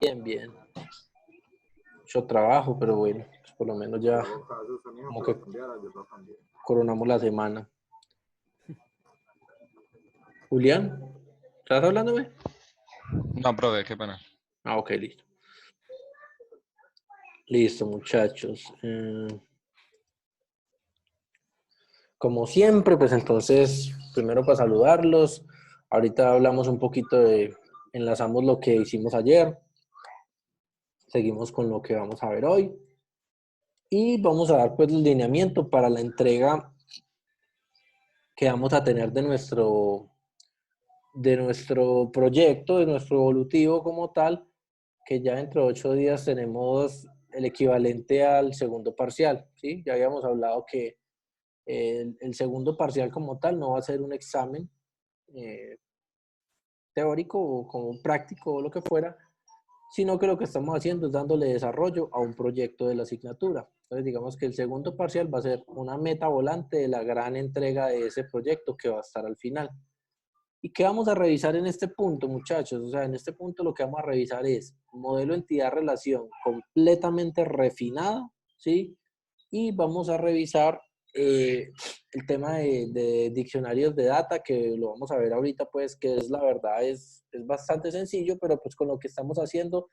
Bien, bien. Mucho trabajo, pero bueno, pues por lo menos ya como que coronamos la semana. Julián, ¿estás hablándome? No, profe, qué pena. Ah, ok, listo. Listo, muchachos. Como siempre, pues entonces, primero para saludarlos. Ahorita hablamos un poquito enlazamos lo que hicimos ayer. Seguimos con lo que vamos a ver hoy. Y vamos a dar pues el lineamiento para la entrega que vamos a tener de nuestro proyecto, de nuestro evolutivo como tal, que ya dentro de 8 días tenemos el equivalente al segundo parcial, ¿sí? Ya habíamos hablado que el segundo parcial como tal no va a ser un examen eh, teórico o como práctico o lo que fuera, sino que lo que estamos haciendo es dándole desarrollo a un proyecto de la asignatura. Entonces, digamos que el segundo parcial va a ser una meta volante de la gran entrega de ese proyecto que va a estar al final. ¿Y qué vamos a revisar en este punto, muchachos? O sea, en este punto lo que vamos a revisar es modelo entidad-relación completamente refinado, ¿sí? Y vamos a revisar el tema de diccionarios de data, que lo vamos a ver ahorita, pues, que es la verdad, es bastante sencillo, pero pues con lo que estamos haciendo,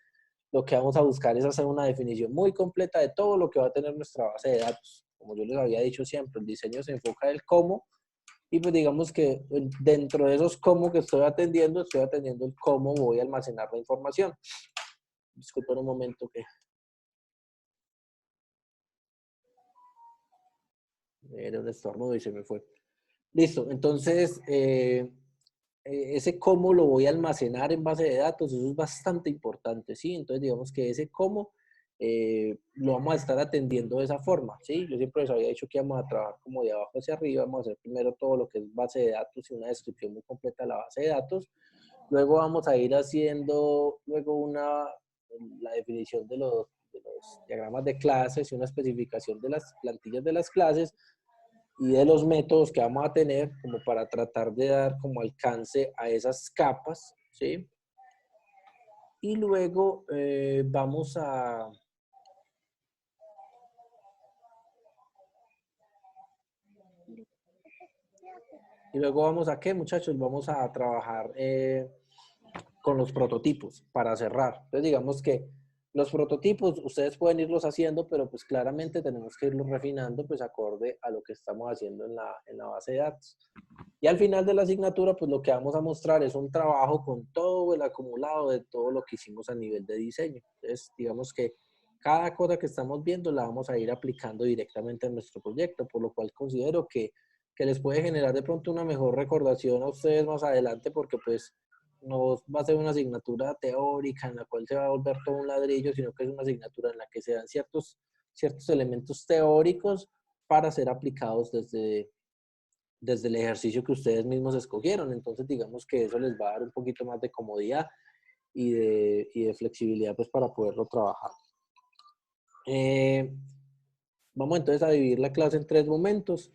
lo que vamos a buscar es hacer una definición muy completa de todo lo que va a tener nuestra base de datos. Como yo les había dicho siempre, el diseño se enfoca en el cómo, y pues digamos que dentro de esos cómo que estoy atendiendo el cómo voy a almacenar la información. Disculpen un momento que era un estornudo y se me fue. Listo, entonces ese cómo lo voy a almacenar en base de datos, eso es bastante importante, ¿sí? Entonces digamos que ese cómo lo vamos a estar atendiendo de esa forma, ¿sí? Yo siempre les había dicho que íbamos a trabajar como de abajo hacia arriba, vamos a hacer primero todo lo que es base de datos y una descripción muy completa de la base de datos. Luego vamos a ir haciendo luego la definición de los diagramas de clases y una especificación de las plantillas de las clases y de los métodos que vamos a tener como para tratar de dar como alcance a esas capas, ¿sí? Y luego vamos a qué, muchachos, vamos a trabajar con los prototipos para cerrar. Entonces, digamos que los prototipos ustedes pueden irlos haciendo, pero pues claramente tenemos que irlos refinando pues acorde a lo que estamos haciendo en la base de datos. Y al final de la asignatura, pues lo que vamos a mostrar es un trabajo con todo el acumulado de todo lo que hicimos a nivel de diseño. Entonces, digamos que cada cosa que estamos viendo la vamos a ir aplicando directamente en nuestro proyecto, por lo cual considero que les puede generar de pronto una mejor recordación a ustedes más adelante, porque pues no va a ser una asignatura teórica en la cual se va a volver todo un ladrillo, sino que es una asignatura en la que se dan ciertos elementos teóricos para ser aplicados desde el ejercicio que ustedes mismos escogieron. Entonces, digamos que eso les va a dar un poquito más de comodidad y de flexibilidad pues para poderlo trabajar. Vamos entonces a dividir la clase en 3 momentos.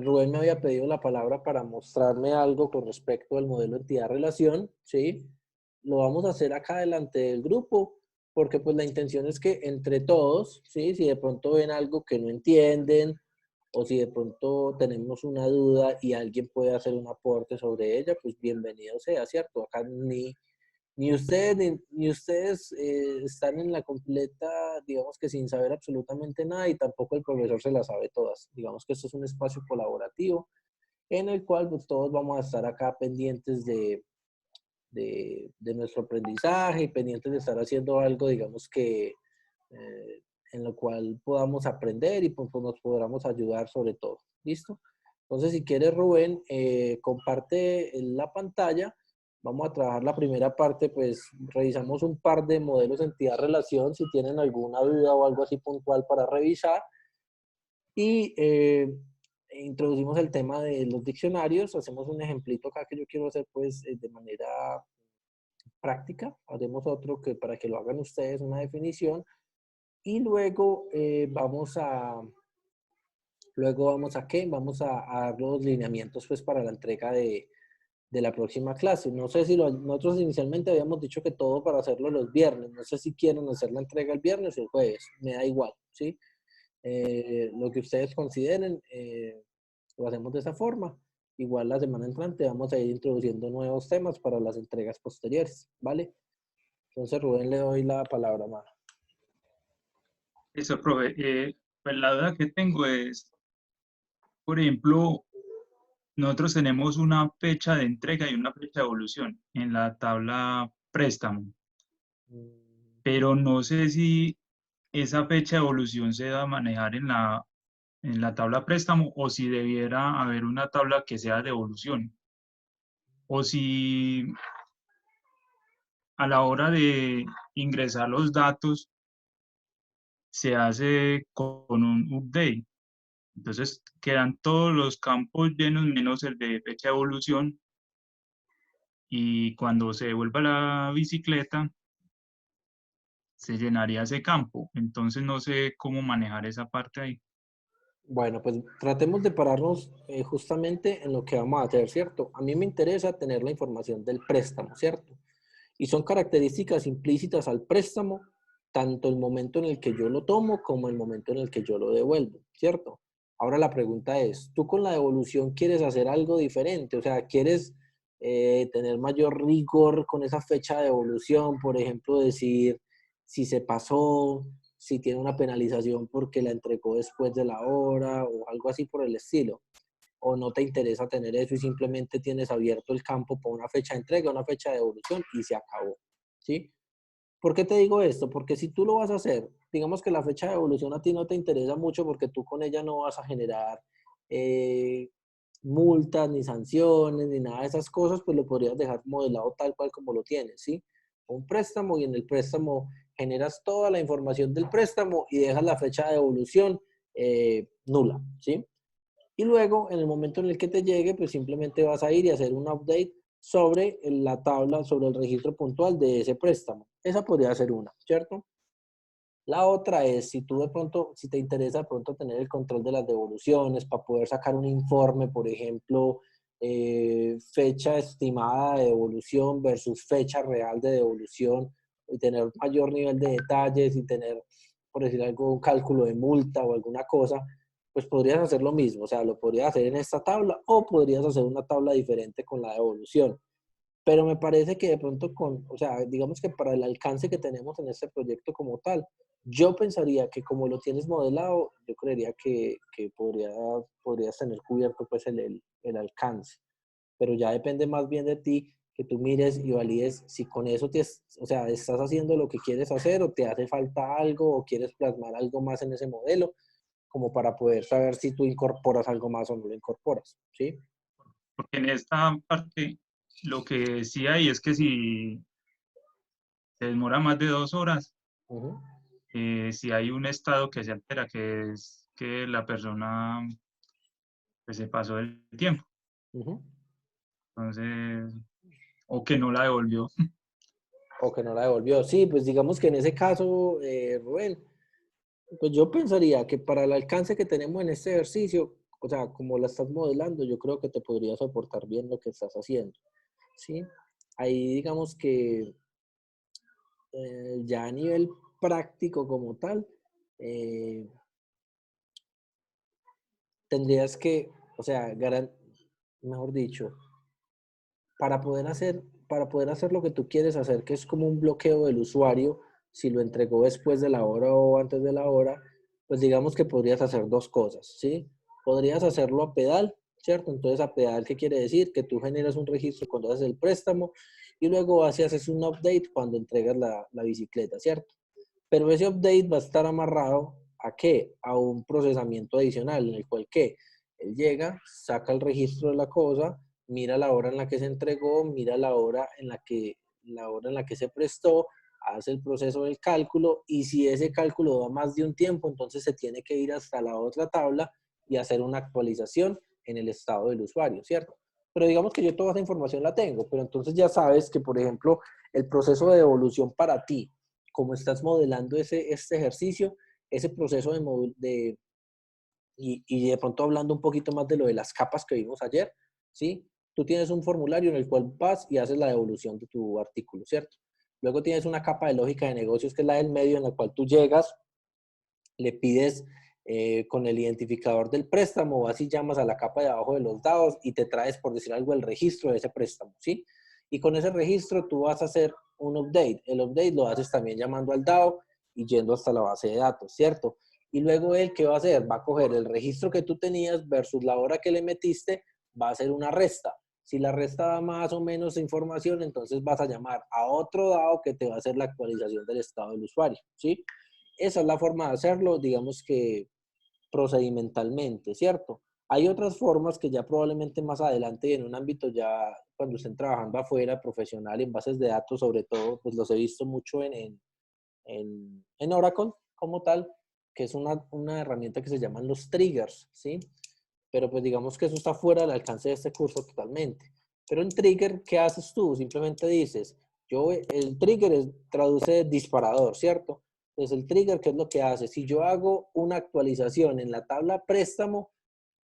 Rubén me había pedido la palabra para mostrarme algo con respecto al modelo entidad-relación, ¿sí? Lo vamos a hacer acá delante del grupo, porque pues la intención es que entre todos, ¿sí? Si de pronto ven algo que no entienden, o si de pronto tenemos una duda y alguien puede hacer un aporte sobre ella, pues bienvenido sea, ¿cierto? Acá ni ustedes están en la completa, digamos que sin saber absolutamente nada y tampoco el profesor se la sabe todas. Digamos que esto es un espacio colaborativo en el cual pues, todos vamos a estar acá pendientes de nuestro aprendizaje y pendientes de estar haciendo algo, digamos que eh, en lo cual podamos aprender y pues, nos podamos ayudar sobre todo. ¿Listo? Entonces, si quieres, Rubén, comparte la pantalla. Vamos a trabajar la primera parte, pues revisamos un par de modelos entidad-relación, si tienen alguna duda o algo así puntual para revisar. Y introducimos el tema de los diccionarios. Hacemos un ejemplito acá que yo quiero hacer pues de manera práctica. Haremos otro que para que lo hagan ustedes, una definición. Y luego vamos a qué? Vamos a dar los lineamientos pues para la entrega de la próxima clase. No sé si nosotros inicialmente habíamos dicho que todo para hacerlo los viernes. No sé si quieren hacer la entrega el viernes o el jueves. Me da igual, ¿sí? Lo que ustedes consideren, lo hacemos de esa forma. Igual la semana entrante vamos a ir introduciendo nuevos temas para las entregas posteriores, ¿vale? Entonces, Rubén, le doy la palabra más. Eso, profe. Pues la duda que tengo es, por ejemplo, nosotros tenemos una fecha de entrega y una fecha de evolución en la tabla préstamo, pero no sé si esa fecha de evolución se va a manejar en la tabla préstamo o si debiera haber una tabla que sea de evolución. O si a la hora de ingresar los datos se hace con un update. Entonces quedan todos los campos llenos menos el de fecha de evolución y cuando se devuelva la bicicleta se llenaría ese campo. Entonces no sé cómo manejar esa parte ahí. Bueno, pues tratemos de pararnos justamente en lo que vamos a hacer, ¿cierto? A mí me interesa tener la información del préstamo, ¿cierto? Y son características implícitas al préstamo, tanto el momento en el que yo lo tomo como el momento en el que yo lo devuelvo, ¿cierto? Ahora la pregunta es, ¿tú con la devolución quieres hacer algo diferente? O sea, ¿quieres tener mayor rigor con esa fecha de devolución? Por ejemplo, decir si se pasó, si tiene una penalización porque la entregó después de la hora o algo así por el estilo. O no te interesa tener eso y simplemente tienes abierto el campo para una fecha de entrega, una fecha de devolución y se acabó, ¿sí? ¿Por qué te digo esto? Porque si tú lo vas a hacer, digamos que la fecha de devolución a ti no te interesa mucho porque tú con ella no vas a generar eh, multas, ni sanciones, ni nada de esas cosas, pues lo podrías dejar modelado tal cual como lo tienes, ¿sí? Un préstamo y en el préstamo generas toda la información del préstamo y dejas la fecha de devolución nula, ¿sí? Y luego, en el momento en el que te llegue, pues simplemente vas a ir y hacer un update sobre la tabla, sobre el registro puntual de ese préstamo. Esa podría ser una, ¿cierto? La otra es, si tú de pronto, si te interesa de pronto tener el control de las devoluciones para poder sacar un informe, por ejemplo, fecha estimada de devolución versus fecha real de devolución, y tener mayor nivel de detalles y tener, por decir algo, un cálculo de multa o alguna cosa, pues podrías hacer lo mismo. O sea, lo podrías hacer en esta tabla o podrías hacer una tabla diferente con la devolución. Pero me parece que de pronto o sea, digamos que para el alcance que tenemos en este proyecto como tal, yo pensaría que como lo tienes modelado, yo creería que podrías tener cubierto pues el alcance. Pero ya depende más bien de ti que tú mires y valides si con eso o sea, estás haciendo lo que quieres hacer o te hace falta algo o quieres plasmar algo más en ese modelo, como para poder saber si tú incorporas algo más o no lo incorporas, ¿sí? Porque en esta parte lo que sí hay es que si se demora más de 2 horas, Ujú, si hay un estado que se altera, que es que la persona pues, se pasó del tiempo, ujú. entonces, o que no la devolvió. O que no la devolvió. Sí, pues digamos que en ese caso, Rubén, pues yo pensaría que para el alcance que tenemos en este ejercicio, o sea, como la estás modelando, yo creo que te podría soportar bien lo que estás haciendo, ¿sí? Ahí digamos que ya a nivel práctico como tal, eh, tendrías que, o sea, mejor dicho, para poder hacer lo que tú quieres hacer, que es como un bloqueo del usuario, si lo entregó después de la hora o antes de la hora, pues digamos que podrías hacer dos cosas, ¿sí? Podrías hacerlo a pedal, ¿cierto? Entonces, a pedal, ¿qué quiere decir? Que tú generas un registro cuando haces el préstamo y luego haces un update cuando entregas la bicicleta, ¿cierto? Pero ese update va a estar amarrado ¿a qué? A un procesamiento adicional en el cual ¿qué? Él llega, saca el registro de la cosa, mira la hora en la que se entregó, mira la hora en la que se prestó, hace el proceso del cálculo y si ese cálculo da más de un tiempo, entonces se tiene que ir hasta la otra tabla y hacer una actualización en el estado del usuario, ¿cierto? Pero digamos que yo toda esa información la tengo, pero entonces ya sabes que, por ejemplo, el proceso de devolución para ti, como estás modelando este ejercicio, ese proceso y de pronto hablando un poquito más de lo de las capas que vimos ayer, ¿sí? tú tienes un formulario en el cual vas y haces la devolución de tu artículo, ¿cierto? Luego tienes una capa de lógica de negocios que es la del medio, en la cual tú llegas, le pides con el identificador del préstamo, vas y llamas a la capa de abajo de los dados y te traes, por decir algo, el registro de ese préstamo, ¿sí? Y con ese registro tú vas a hacer un update. El update lo haces también llamando al DAO y yendo hasta la base de datos, ¿cierto? Y luego él, ¿qué va a hacer? Va a coger el registro que tú tenías versus la hora que le metiste, va a hacer una resta. Si la resta da más o menos información, entonces vas a llamar a otro DAO que te va a hacer la actualización del estado del usuario, ¿sí? Esa es la forma de hacerlo, digamos que procedimentalmente, ¿cierto? Hay otras formas que ya probablemente más adelante y en un ámbito ya cuando estén trabajando afuera, profesional, en bases de datos sobre todo, pues los he visto mucho en Oracle como tal, que es una herramienta que se llaman los triggers, ¿sí? Pero pues digamos que eso está fuera del alcance de este curso totalmente. Pero en trigger, ¿qué haces tú? Simplemente dices, el trigger traduce disparador, ¿cierto? Entonces el trigger, ¿qué es lo que hace? Si yo hago una actualización en la tabla préstamo,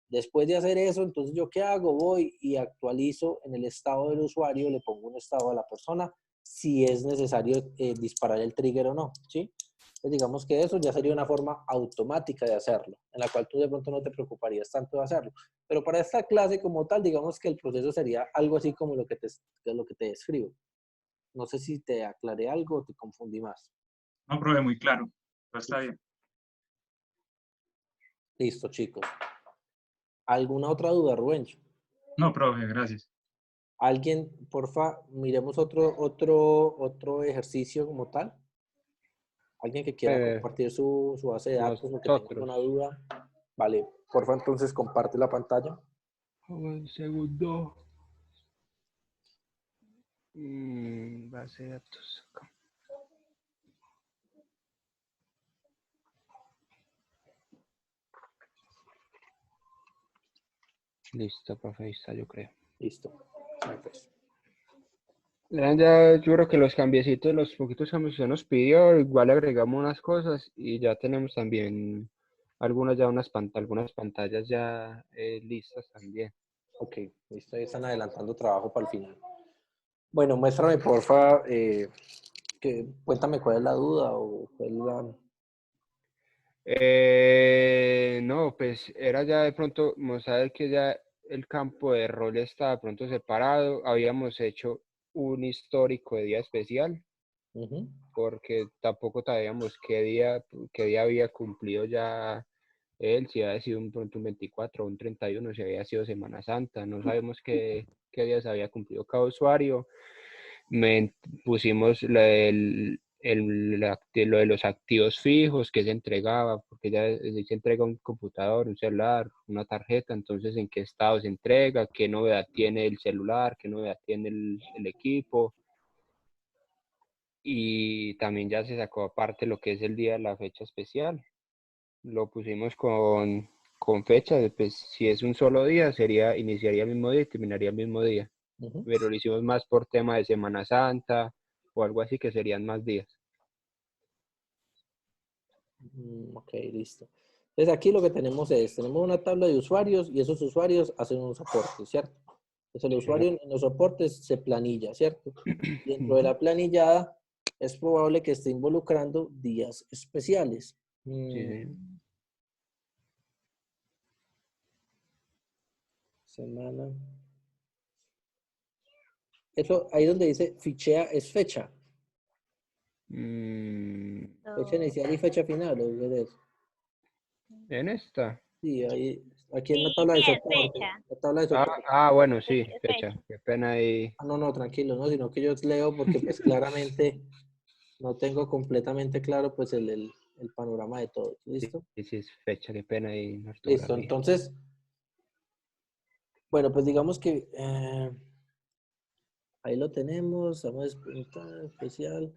después de hacer eso, entonces ¿yo qué hago? Voy y actualizo en el estado del usuario, le pongo un estado a la persona, si es necesario disparar el trigger o no, ¿sí? Entonces digamos que eso ya sería una forma automática de hacerlo, en la cual tú de pronto no te preocuparías tanto de hacerlo. Pero para esta clase como tal, digamos que el proceso sería algo así como lo que te describo. No sé si te aclaré algo o te confundí más. No, profe, muy claro. Pero está bien. Listo, chicos. ¿Alguna otra duda, Rubén? No, profe, gracias. Alguien, porfa, miremos otro ejercicio como tal. Alguien que quiera compartir su base de datos o que tenga Nosotros. alguna duda. Vale, porfa, entonces comparte la pantalla. Un segundo. Base de datos. Acá. Listo, profe, ahí está, yo creo. Listo. Pues. Ya, yo creo que los cambiecitos, los poquitos cambios que nos pidió, igual le agregamos unas cosas y ya tenemos también algunas pantallas ya listas también. Ok, listo. Ahí están adelantando trabajo para el final. Bueno, muéstrame, porfa, cuéntame cuál es la duda o cuál es la... No, pues era ya de pronto mostrar que ya el campo de rol estaba de pronto separado. Habíamos hecho un histórico de día especial Ujú. porque tampoco sabíamos qué día había cumplido ya él, si había sido pronto un 24 o un 31, si había sido Semana Santa. No sabemos qué días había cumplido cada usuario. Pusimos lo de los activos fijos que se entregaba, porque ya se entrega un computador, un celular, una tarjeta, entonces en qué estado se entrega, qué novedad tiene el celular, qué novedad tiene el equipo. Y también ya se sacó aparte lo que es el día de la fecha especial. Lo pusimos con fecha, pues si es un solo día, iniciaría el mismo día y terminaría el mismo día. Ujú. Pero lo hicimos más por tema de Semana Santa o algo así que serían más días. Ok, listo. Entonces aquí lo que tenemos tenemos una tabla de usuarios y esos usuarios hacen un soporte, ¿cierto? Entonces el usuario en los soportes se planilla, ¿cierto? Dentro de la planillada es probable que esté involucrando días especiales. Sí. Semana. Eso ahí donde dice fichea es fecha. Fecha inicial y fecha final. ¿O qué es? En esta. Sí, ahí, aquí en la Sí, tabla de sí, es soporte. fecha. La tabla de soporte. Bueno, sí, Es fecha. fecha. Qué pena ahí. Ah, no, no, tranquilo, no, sino que yo leo porque pues claramente no tengo completamente claro pues el panorama de todo. Sí, ¿Listo? sí, es fecha, qué pena ahí en Listo, ortografía. entonces, bueno, pues digamos que ahí lo tenemos, vamos a especial,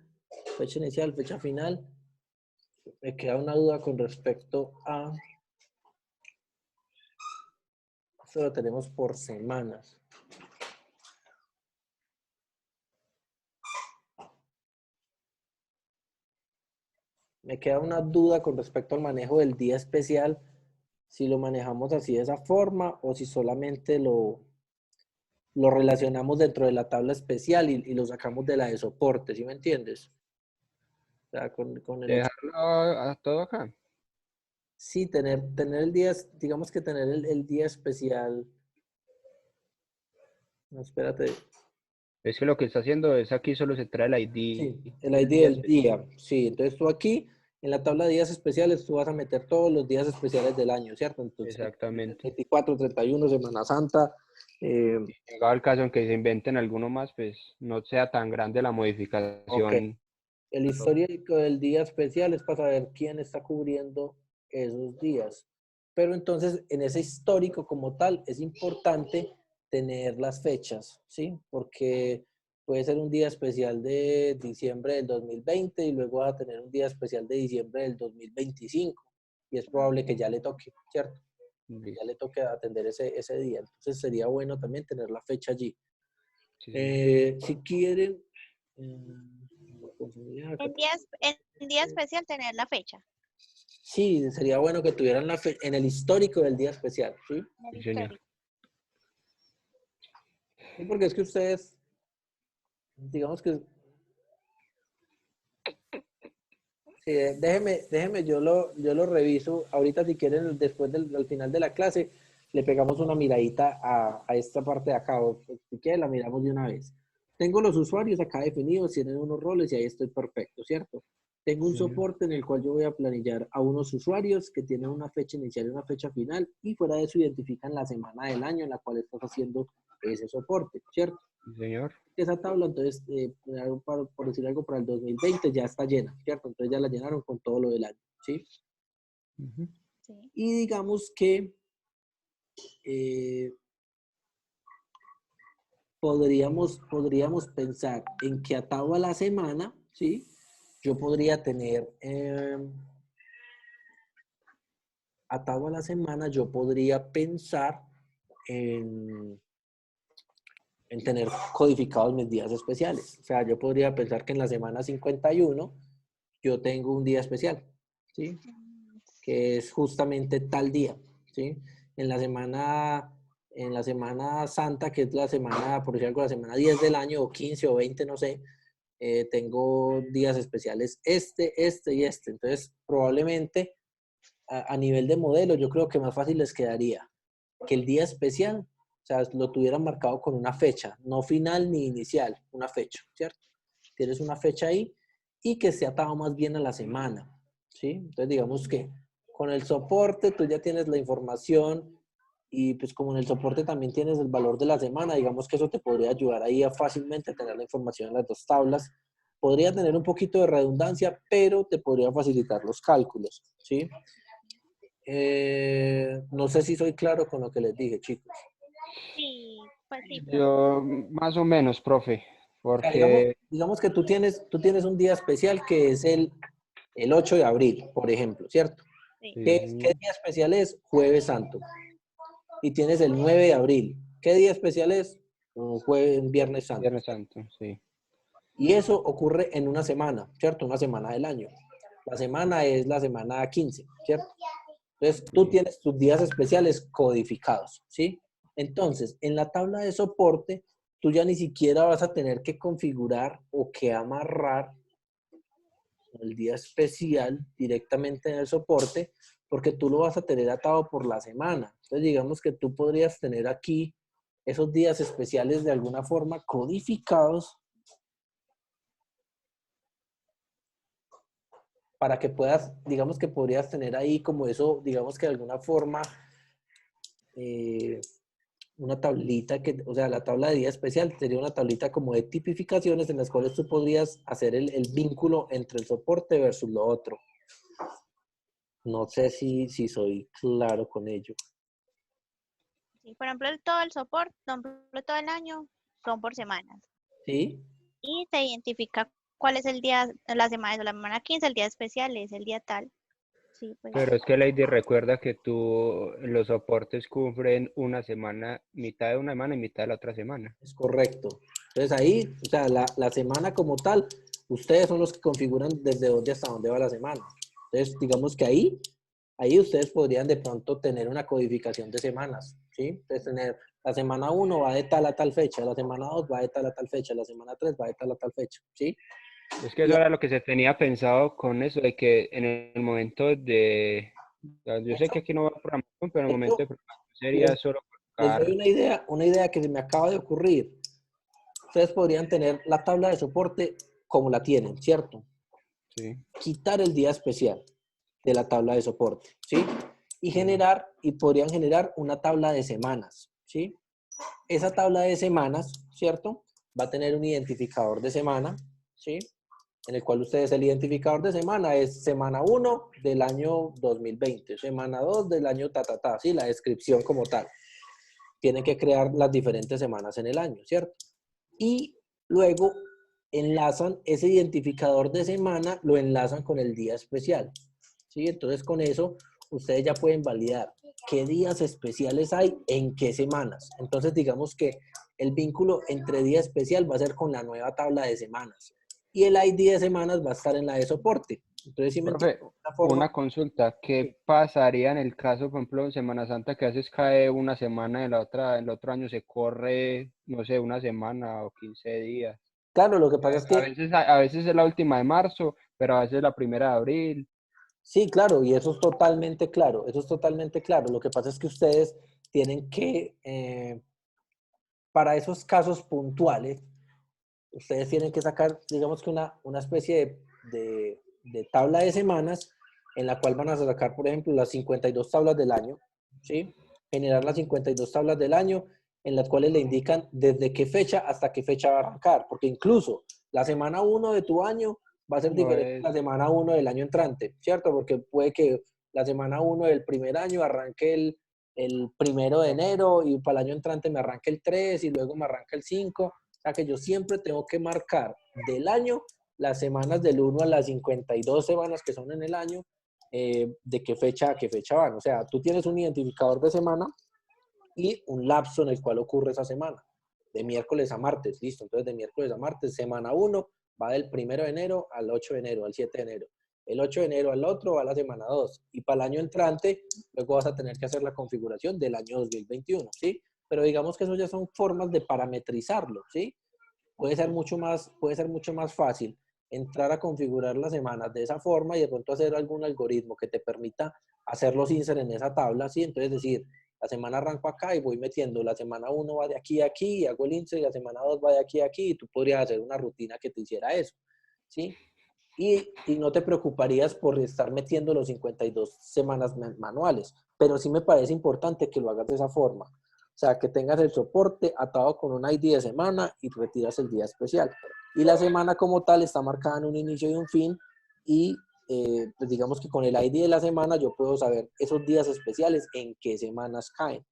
fecha inicial, fecha final. Me queda una duda con respecto a, esto lo tenemos por semanas. Me queda una duda con respecto al manejo del día especial, si lo manejamos así de esa forma o si solamente lo relacionamos dentro de la tabla especial y lo sacamos de la de soporte, ¿sí me entiendes? O sea, con el Dejarlo a todo acá. sí, tener el día, digamos que tener el día especial. No, espérate. Es que lo que está haciendo es aquí solo se trae el ID Sí, el del ID día del día. Sí, entonces tú aquí, en la tabla de días especiales, tú vas a meter todos los días especiales del año, ¿cierto? Entonces, exactamente. 24, 31, Semana Santa. Llegado el caso en que se inventen alguno más, pues no sea tan grande la Ok. modificación. El histórico del día especial es para saber quién está cubriendo esos días. Pero entonces, en ese histórico como tal, es importante tener las fechas, ¿sí? Porque puede ser un día especial de diciembre del 2020 y luego va a tener un día especial de diciembre del 2025. Y es probable que ya le toque, ¿cierto? Ya le toque atender ese día. Entonces, sería bueno también tener la fecha allí. Sí, señor. Si quieren... En día especial tener la fecha. Sí, sería bueno que tuvieran en el histórico del día especial, ¿sí? En el Sí, señor. histórico. Sí, porque es que ustedes, digamos que, sí, déjeme, yo lo reviso. Ahorita si quieren, después al final de la clase, le pegamos una miradita a esta parte de acá, o si quieren la miramos de una vez. Tengo los usuarios acá definidos, tienen unos roles y ahí estoy perfecto, ¿cierto? Tengo un Sí, señor. soporte en el cual yo voy a planillar a unos usuarios que tienen una fecha inicial y una fecha final y fuera de eso identifican la semana del año en la cual estás haciendo ese soporte, ¿cierto? Sí, señor. Esa tabla, entonces, por decir algo, para el 2020 ya está llena, ¿cierto? Entonces ya la llenaron con todo lo del año, ¿sí? Ujú. Sí. Y digamos que eh, podríamos pensar en que atado a la semana, ¿sí? Yo podría tener, atado a la semana, yo podría pensar en, en tener codificados mis días especiales. O sea, yo podría pensar que en la semana 51 yo tengo un día especial, ¿sí? Que es justamente tal día, ¿sí? En la semana santa, que es la semana, por decir algo, la semana 10 del año, o 15 o 20, no sé, tengo días especiales este y este. Entonces, probablemente a nivel de modelo, yo creo que más fácil les quedaría que el día especial, o sea, lo tuvieran marcado con una fecha, no final ni inicial, una fecha, ¿cierto? Tienes una fecha ahí y que esté atado más bien a la semana, ¿sí? Entonces, digamos que con el soporte tú ya tienes la información y pues como en el soporte también tienes el valor de la semana, digamos que eso te podría ayudar ahí a fácilmente tener la información en las dos tablas. Podría tener un poquito de redundancia, pero te podría facilitar los cálculos, ¿sí? No sé si soy claro con lo que les dije, chicos. Sí, pues sí, profe. Yo más o menos, profe, O sea, digamos, porque digamos que tú tienes un día especial que es el 8 de abril, por ejemplo, ¿cierto? Sí. ¿Qué día especial es? Jueves Santo. Y tienes el 9 de abril. ¿Qué día especial es? Un Viernes Santo. Viernes Santo, sí. Y eso ocurre en una semana, ¿cierto? Una semana del año. La semana es la semana 15, ¿cierto? Entonces, tú Sí. tienes tus días especiales codificados, ¿sí? Entonces, en la tabla de soporte, tú ya ni siquiera vas a tener que configurar o que amarrar el día especial directamente en el soporte, porque tú lo vas a tener atado por la semana. Entonces, digamos que tú podrías tener aquí esos días especiales de alguna forma codificados para que puedas, digamos que podrías tener ahí como eso, digamos que de alguna forma, una tablita que, o sea, la tabla de día especial sería una tablita como de tipificaciones en las cuales tú podrías hacer el vínculo entre el soporte versus lo otro. No sé si soy claro con ello. Sí, por ejemplo, todo el soporte, por ejemplo, todo el año son por semanas. ¿Sí? Y se identifica cuál es el día, la semana 15, el día especial es el día tal. Sí, pues. Pero es que Lady recuerda que los soportes cubren una semana, mitad de una semana y mitad de la otra semana. Es correcto. Entonces ahí, o sea, la semana como tal, ustedes son los que configuran desde dónde hasta dónde va la semana. Entonces, digamos que ahí ahí ustedes podrían de pronto tener una codificación de semanas, ¿sí? Entonces tener la semana 1 va de tal a tal fecha, la semana 2 va de tal a tal fecha, la semana 3 va de tal a tal fecha, ¿sí? Es que Y eso era lo que se tenía pensado con eso, de que en el momento de, yo sé que aquí no va a programación, pero en de el momento hecho, de programación sería les, solo les doy colocar, una idea que se me acaba de ocurrir. Ustedes podrían tener la tabla de soporte como la tienen, ¿cierto? sí, Quitar el día especial de la tabla de soporte, ¿sí? sí, Y podrían generar una tabla de semanas, ¿sí? Esa tabla de semanas, ¿cierto? Va a tener un identificador de semana, ¿sí? En el cual ustedes, el identificador de semana es semana 1 del año 2020, semana 2 del año ¿sí? La descripción como tal. Tienen que crear las diferentes semanas en el año, ¿cierto? Y luego enlazan ese identificador de semana, lo enlazan con el día especial, ¿sí? Entonces con eso ustedes ya pueden validar qué días especiales hay en qué semanas. Entonces digamos que el vínculo entre día especial va a ser con la nueva tabla de semanas y el ID de semanas va a estar en la de soporte. Entonces, si me profe, entienden, de esta forma, una consulta, ¿qué pasaría en el caso, por ejemplo, en Semana Santa, que a veces cae una semana y la otra, el otro año se corre, no sé, una semana o 15 días? claro, lo que pasa es que A veces es la última de marzo, pero a veces es la primera de abril. sí, claro, y eso es totalmente claro, eso es totalmente claro. Lo que pasa es que ustedes tienen que, para esos casos puntuales, ustedes tienen que sacar, digamos que una especie de tabla de semanas en la cual van a sacar, por ejemplo, las 52 tablas del año, ¿sí? Generar las 52 tablas del año en las cuales le indican desde qué fecha hasta qué fecha va a arrancar, porque incluso la semana 1 de tu año va a ser No diferente a es, la semana 1 del año entrante, ¿cierto? Porque puede que la semana 1 del primer año arranque el 1 de enero y para el año entrante me arranque el 3 y luego me arranca el 5. O sea que yo siempre tengo que marcar del año las semanas del 1 a las 52 semanas que son en el año, de qué fecha a qué fecha van. O sea, tú tienes un identificador de semana y un lapso en el cual ocurre esa semana, de miércoles a martes, listo. Entonces, de miércoles a martes, semana 1 va del 1 de enero al 8 de enero, al 7 de enero. El 8 de enero al otro va la semana 2. Y para el año entrante, luego vas a tener que hacer la configuración del año 2021, ¿sí? Pero digamos que eso ya son formas de parametrizarlo, ¿sí? Puede ser mucho más fácil entrar a configurar las semanas de esa forma y de pronto hacer algún algoritmo que te permita hacer los insert en esa tabla, ¿sí? Entonces decir, la semana arranco acá y voy metiendo, la semana 1 va de aquí a aquí y hago el insert y la semana 2 va de aquí a aquí y tú podrías hacer una rutina que te hiciera eso, ¿sí? Y no te preocuparías por estar metiendo los 52 semanas manuales, pero sí me parece importante que lo hagas de esa forma. O sea, que tengas el soporte atado con un ID de semana y retiras el día especial. Y la semana como tal está marcada en un inicio y un fin y pues digamos que con el ID de la semana yo puedo saber esos días especiales en qué semanas caen.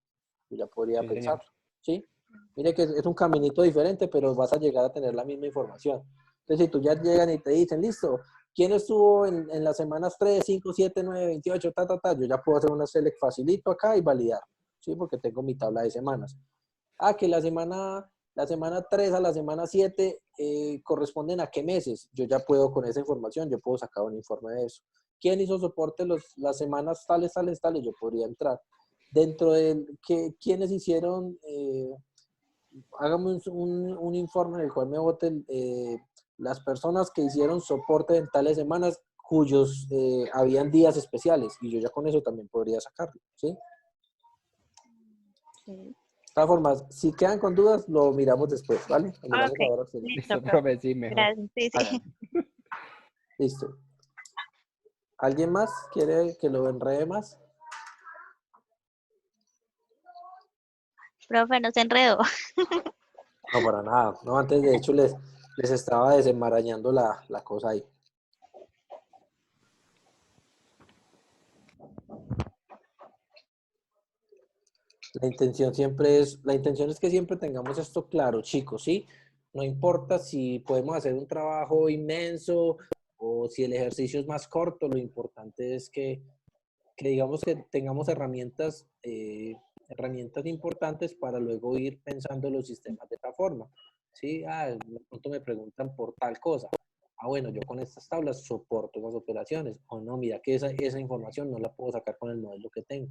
Yo ya podría sí, señor. pensar, ¿sí? Mire que es un caminito diferente, pero vas a llegar a tener la misma información. Entonces, si tú ya llegan y te dicen, listo, ¿quién estuvo en las semanas 3, 5, 7, 9, 28, yo ya puedo hacer una select facilito acá y validar, ¿sí? Porque tengo mi tabla de semanas. Ah, que la semana 3 a la semana 7 corresponden a qué meses. Yo ya puedo con esa información, yo puedo sacar un informe de eso. ¿Quién hizo soporte las semanas tales, tales, tales? Yo podría entrar. Dentro de quiénes hicieron, hágame un informe en el cual me voten las personas que hicieron soporte en tales semanas cuyos habían días especiales y yo ya con eso también podría sacarlo, ¿sí? Sí. De todas formas, si quedan con dudas, lo miramos después, ¿vale? Lo miramos Ok, ahora. Sí. listo, Listo, profe. profe, sí, mejor. Gracias. Sí, sí. Háganlo. Listo. ¿Alguien más quiere que lo enrede más? Profe, no se enredó. No, para nada. No, antes de hecho les estaba desenmarañando la cosa ahí. La intención es que siempre tengamos esto claro, chicos, ¿sí? No importa si podemos hacer un trabajo inmenso o si el ejercicio es más corto, lo importante es que digamos que tengamos herramientas importantes para luego ir pensando los sistemas de esta forma, ¿sí? Ah, de pronto me preguntan por tal cosa. bueno, yo con estas tablas soporto esas operaciones. O no, mira que esa información no la puedo sacar con el modelo que tengo.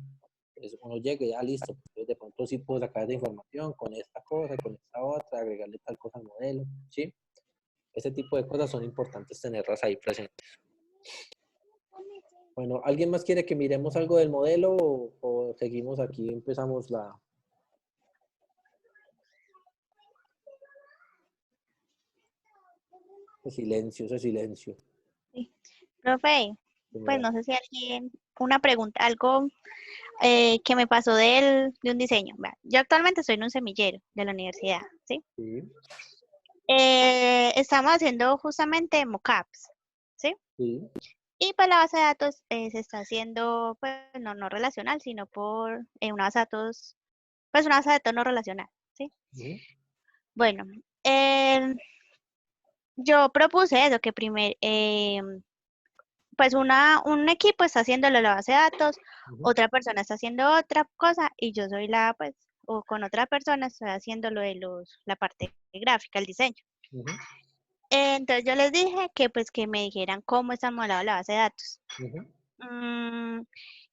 Entonces uno llega y ya listo. Entonces, de pronto sí puedo sacar esa información con esta cosa, con esta otra, agregarle tal cosa al modelo, ¿sí? Ese tipo de cosas son importantes tenerlas ahí presentes. Bueno, ¿alguien más quiere que miremos algo del modelo o seguimos aquí? Empezamos la... Ese silencio. Sí. Profe, pues Señora. no sé si alguien, una pregunta, algo que me pasó de un diseño. Vea, yo actualmente estoy en un semillero de la universidad, ¿sí? Sí, Estamos haciendo justamente mockups, ¿sí? sí. Y pues la base de datos se está haciendo, pues no relacional, sino por una base de datos, pues una base de datos no relacional, ¿sí? Ujú, Bueno, eh, yo propuse eso, que pues un equipo está haciéndolo la base de datos, ujú, otra persona está haciendo otra cosa y yo soy pues, o con otra persona estoy haciendo la parte gráfica, el diseño. ujú, Entonces yo les dije que pues que me dijeran cómo está modelado la base de datos. ujú. Mm,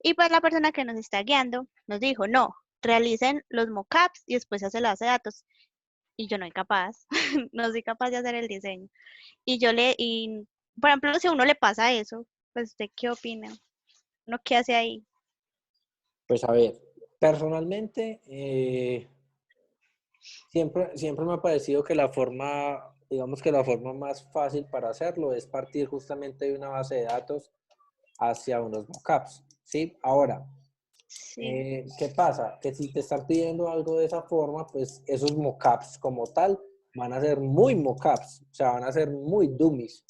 y pues la persona que nos está guiando nos dijo, no, realicen los mockups y después hace la base de datos. Y yo no soy capaz, no soy capaz de hacer el diseño. Y por ejemplo, si a uno le pasa eso, pues ¿usted qué opina? ¿Uno qué hace ahí? Pues a ver, personalmente, siempre me ha parecido que la forma, digamos que la forma más fácil para hacerlo es partir justamente de una base de datos hacia unos mockups, ¿sí? Ahora, Sí, ¿qué pasa? Que si te están pidiendo algo de esa forma, pues esos mockups como tal van a ser muy mockups, o sea, van a ser muy dummies,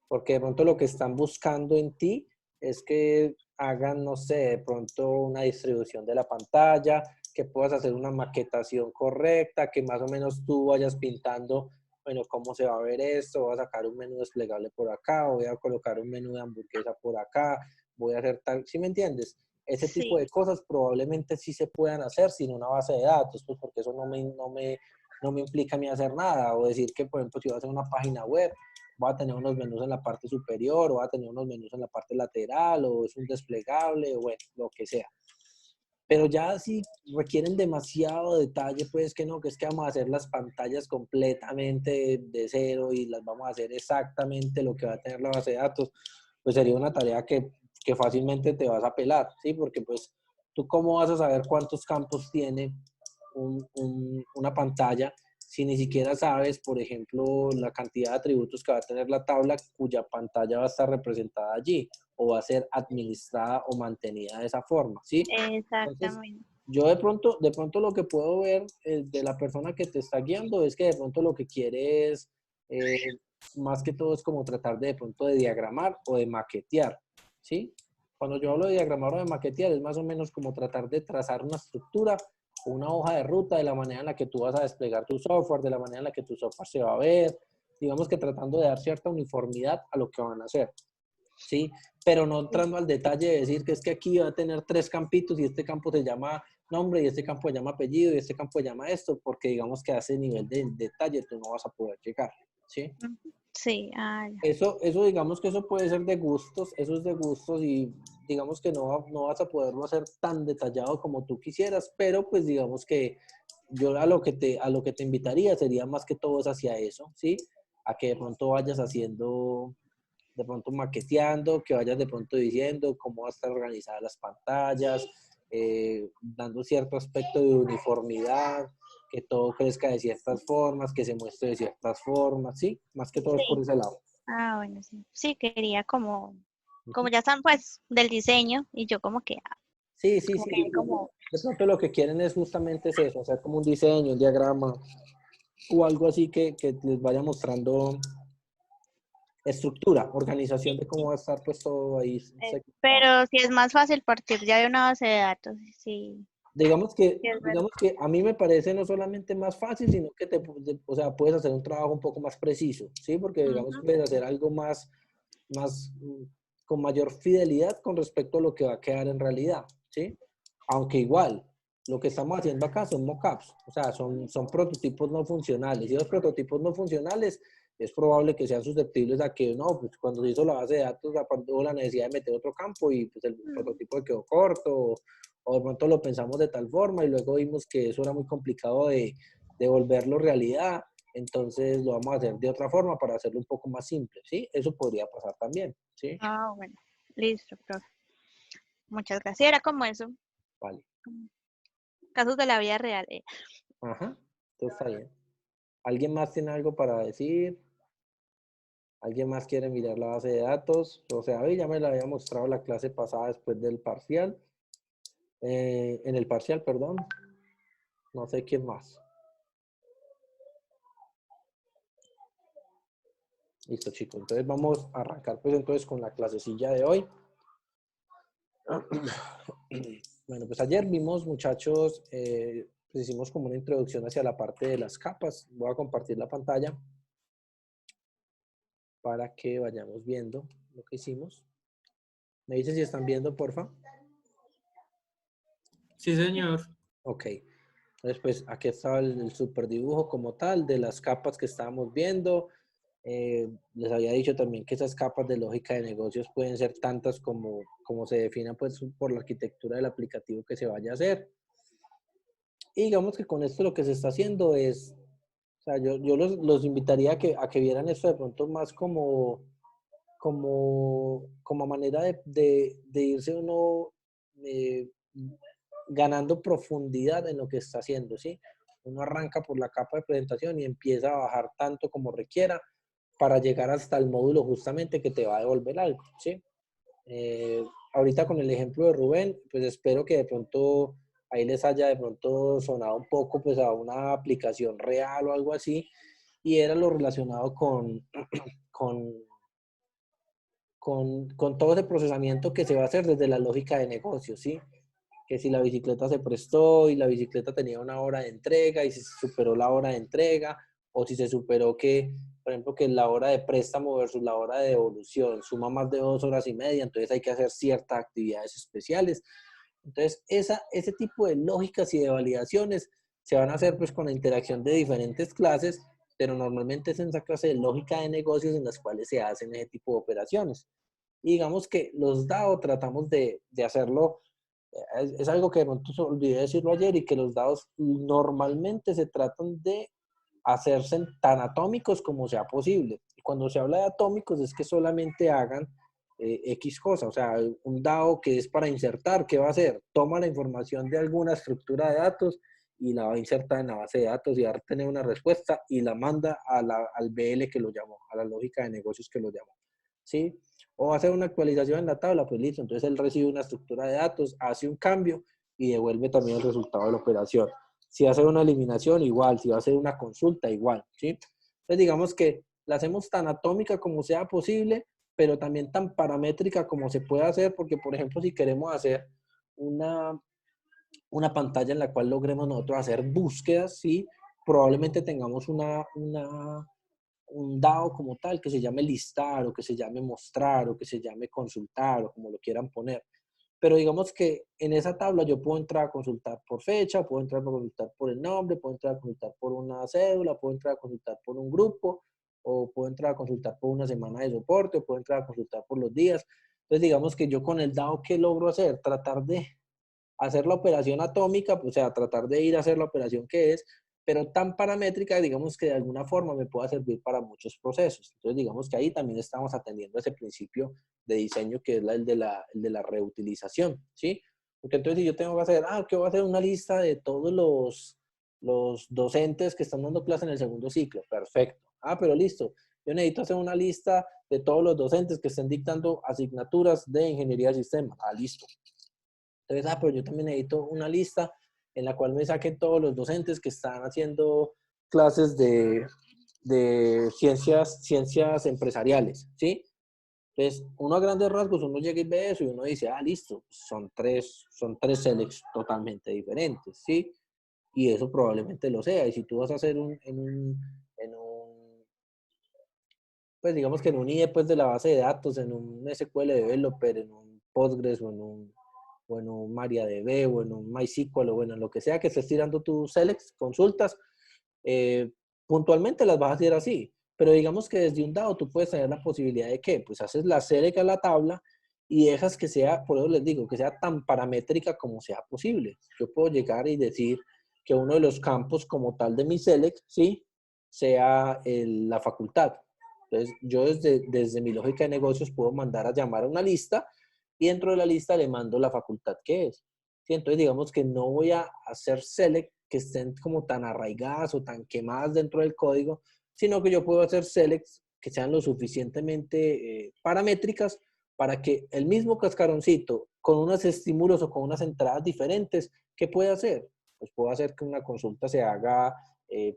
porque de pronto lo que están buscando en ti es que hagan, no sé, de pronto una distribución de la pantalla, que puedas hacer una maquetación correcta, que más o menos tú vayas pintando, bueno, cómo se va a ver esto, voy a sacar un menú desplegable por acá, voy a colocar un menú de hamburguesa por acá, voy a hacer tal, ¿sí me entiendes? Ese tipo sí, de cosas probablemente sí se puedan hacer sin una base de datos, pues porque eso no me implica a mí hacer nada, o decir que, por ejemplo, si voy a hacer una página web, va a tener unos menús en la parte superior, o va a tener unos menús en la parte lateral, o es un desplegable, o bueno, lo que sea. Pero ya si requieren demasiado detalle, pues que no, que es que vamos a hacer las pantallas completamente de cero y las vamos a hacer exactamente lo que va a tener la base de datos, pues sería una tarea que fácilmente te vas a pelar, ¿sí? Porque pues tú cómo vas a saber cuántos campos tiene una pantalla si ni siquiera sabes, por ejemplo, la cantidad de atributos que va a tener la tabla cuya pantalla va a estar representada allí o va a ser administrada o mantenida de esa forma, ¿sí? Entonces, exactamente. yo de pronto lo que puedo ver de la persona que te está guiando es que de pronto lo que quiere es, más que todo es como tratar de pronto de diagramar o de maquetear, ¿sí? Cuando yo hablo de diagramar o de maquetear es más o menos como tratar de trazar una estructura, una hoja de ruta de la manera en la que tú vas a desplegar tu software, de la manera en la que tu software se va a ver, digamos que tratando de dar cierta uniformidad a lo que van a hacer, ¿sí? Pero no Sí. entrando al detalle de decir que es que aquí va a tener 3 campitos y este campo se llama nombre y este campo se llama apellido y este campo se llama esto, porque digamos que a ese nivel de detalle tú no vas a poder llegar, ¿sí? Ujú. Sí, ya. Eso digamos que eso puede ser de gustos, eso es de gustos y digamos que no vas a poderlo hacer tan detallado como tú quisieras, pero pues digamos que yo a lo que te invitaría sería más que todo es hacia eso, ¿sí? A que de pronto vayas haciendo, de pronto maqueteando, que vayas de pronto diciendo cómo va a estar organizadas las pantallas, dando cierto aspecto de uniformidad, que todo crezca de ciertas formas, que se muestre de ciertas formas, ¿sí? Más que todo es por Sí. ese lado. Ah, bueno, sí. Sí, quería como Ujú. ya están pues del diseño y yo Sí, sí, como sí. que como, De pronto lo que quieren es justamente es eso, hacer como un diseño, un diagrama o algo así que les vaya mostrando estructura, organización de cómo va a estar pues todo ahí segmentado. pero sí es más fácil partir ya de una base de datos, sí, sí es verdad. Digamos que a mí me parece no solamente más fácil, sino que o sea, puedes hacer un trabajo un poco más preciso, ¿sí? Porque digamos Ujú. puedes hacer algo más con mayor fidelidad con respecto a lo que va a quedar en realidad, ¿sí? Aunque igual, lo que estamos haciendo acá son mockups, o sea, son prototipos no funcionales. Y los prototipos no funcionales es probable que sean susceptibles a que, no, pues cuando se hizo la base de datos, hubo la necesidad de meter otro campo y pues el prototipo quedó corto, o de pronto lo pensamos de tal forma y luego vimos que eso era muy complicado de volverlo realidad, entonces lo vamos a hacer de otra forma para hacerlo un poco más simple, ¿sí? Eso podría pasar también, ¿sí? Ah, bueno. Listo, profe. Muchas gracias. Era como eso. Vale. Casos de la vida real. Ajá, entonces está bien. ¿Alguien más tiene algo para decir? ¿Alguien más quiere mirar la base de datos? O sea, ya me la había mostrado la clase pasada después del parcial. En el parcial, perdón. No sé quién más. Listo, chicos. Entonces vamos a arrancar pues entonces con la clasecilla de hoy. Bueno, pues ayer vimos, muchachos, pues hicimos como una introducción hacia la parte de las capas. Voy a compartir la pantalla para que vayamos viendo lo que hicimos. ¿Me dicen si están viendo, porfa? Sí, señor. Ok. Entonces, pues aquí está el super dibujo como tal de las capas que estábamos viendo. Les había dicho también que esas capas de lógica de negocios pueden ser tantas como se definan pues por la arquitectura del aplicativo que se vaya a hacer. Y digamos que con esto lo que se está haciendo es, o sea, yo los invitaría a que vieran esto de pronto más como manera de irse uno ganando profundidad en lo que está haciendo, ¿sí? Uno arranca por la capa de presentación y empieza a bajar tanto como requiera para llegar hasta el módulo justamente que te va a devolver algo, ¿sí? Ahorita con el ejemplo de Rubén, pues espero que de pronto ahí les haya de pronto sonado un poco pues a una aplicación real o algo así, y era lo relacionado con, con todo ese procesamiento que se va a hacer desde la lógica de negocio, ¿sí? Que si la bicicleta se prestó y la bicicleta tenía una hora de entrega y si se superó la hora de entrega, o si se superó que, por ejemplo, que la hora de préstamo versus la hora de devolución suma más de 2 horas y media, entonces hay que hacer ciertas actividades especiales. Entonces, ese tipo de lógicas y de validaciones se van a hacer pues con la interacción de diferentes clases, pero normalmente es en esa clase de lógica de negocios en las cuales se hacen ese tipo de operaciones. Y digamos que los DAO tratamos de hacerlo, es algo que de pronto olvidé decirlo ayer, y que los dados normalmente se tratan de hacerse tan atómicos como sea posible. Y cuando se habla de atómicos es que solamente hagan X cosa, o sea, un dado que es para insertar, ¿qué va a hacer? Toma la información de alguna estructura de datos y la va a insertar en la base de datos y va a tener una respuesta y la manda al BL que lo llamó, a la lógica de negocios que lo llamó, ¿sí? O hacer una actualización en la tabla, pues listo, entonces él recibe una estructura de datos, hace un cambio y devuelve también el resultado de la operación. Si hace una eliminación, igual, si va a hacer una consulta, igual, ¿sí? Entonces digamos que la hacemos tan atómica como sea posible, pero también tan paramétrica como se puede hacer, porque por ejemplo, si queremos hacer una pantalla en la cual logremos nosotros hacer búsquedas, ¿sí? Probablemente tengamos un DAO como tal que se llame listar o que se llame mostrar o que se llame consultar o como lo quieran poner. Pero digamos que en esa tabla yo puedo entrar a consultar por fecha, puedo entrar a consultar por el nombre, puedo entrar a consultar por una cédula, puedo entrar a consultar por un grupo, o puedo entrar a consultar por una semana de soporte, o puedo entrar a consultar por los días. Entonces digamos que yo con el DAO, ¿qué logro hacer? Tratar de hacer la operación atómica, pues, o sea, tratar de ir a hacer la operación que es, pero tan paramétrica, digamos que de alguna forma me pueda servir para muchos procesos. Entonces, digamos que ahí también estamos atendiendo ese principio de diseño que es el de la reutilización, ¿sí? Porque entonces si yo tengo que hacer, que voy a hacer una lista de todos los docentes que están dando clase en el segundo ciclo, perfecto. Pero listo, yo necesito hacer una lista de todos los docentes que estén dictando asignaturas de ingeniería de sistemas. Listo. Entonces, pero yo también necesito una lista en la cual me saquen todos los docentes que están haciendo clases de ciencias empresariales, ¿sí? Entonces, uno a grandes rasgos, uno llega y ve eso y uno dice, listo, son tres selects totalmente diferentes, ¿sí? Y eso probablemente lo sea. Y si tú vas a hacer pues digamos que en un IE pues, de la base de datos, en un SQL Developer, en un Postgres o en un MariaDB o en un MySQL o bueno, en lo que sea que estés tirando tus selects, consultas, puntualmente las vas a hacer así. Pero digamos que desde un dado tú puedes tener la posibilidad de que, pues haces la select a la tabla y dejas que sea, por eso les digo, que sea tan paramétrica como sea posible. Yo puedo llegar y decir que uno de los campos como tal de mi select, ¿sí? Sea la facultad. Entonces, yo desde mi lógica de negocios puedo mandar a llamar a una lista y dentro de la lista le mando la facultad que es. ¿Sí? Entonces, digamos que no voy a hacer select que estén como tan arraigadas o tan quemadas dentro del código, sino que yo puedo hacer selects que sean lo suficientemente paramétricas para que el mismo cascaroncito, con unos estímulos o con unas entradas diferentes, ¿qué puede hacer? Pues puedo hacer que una consulta se haga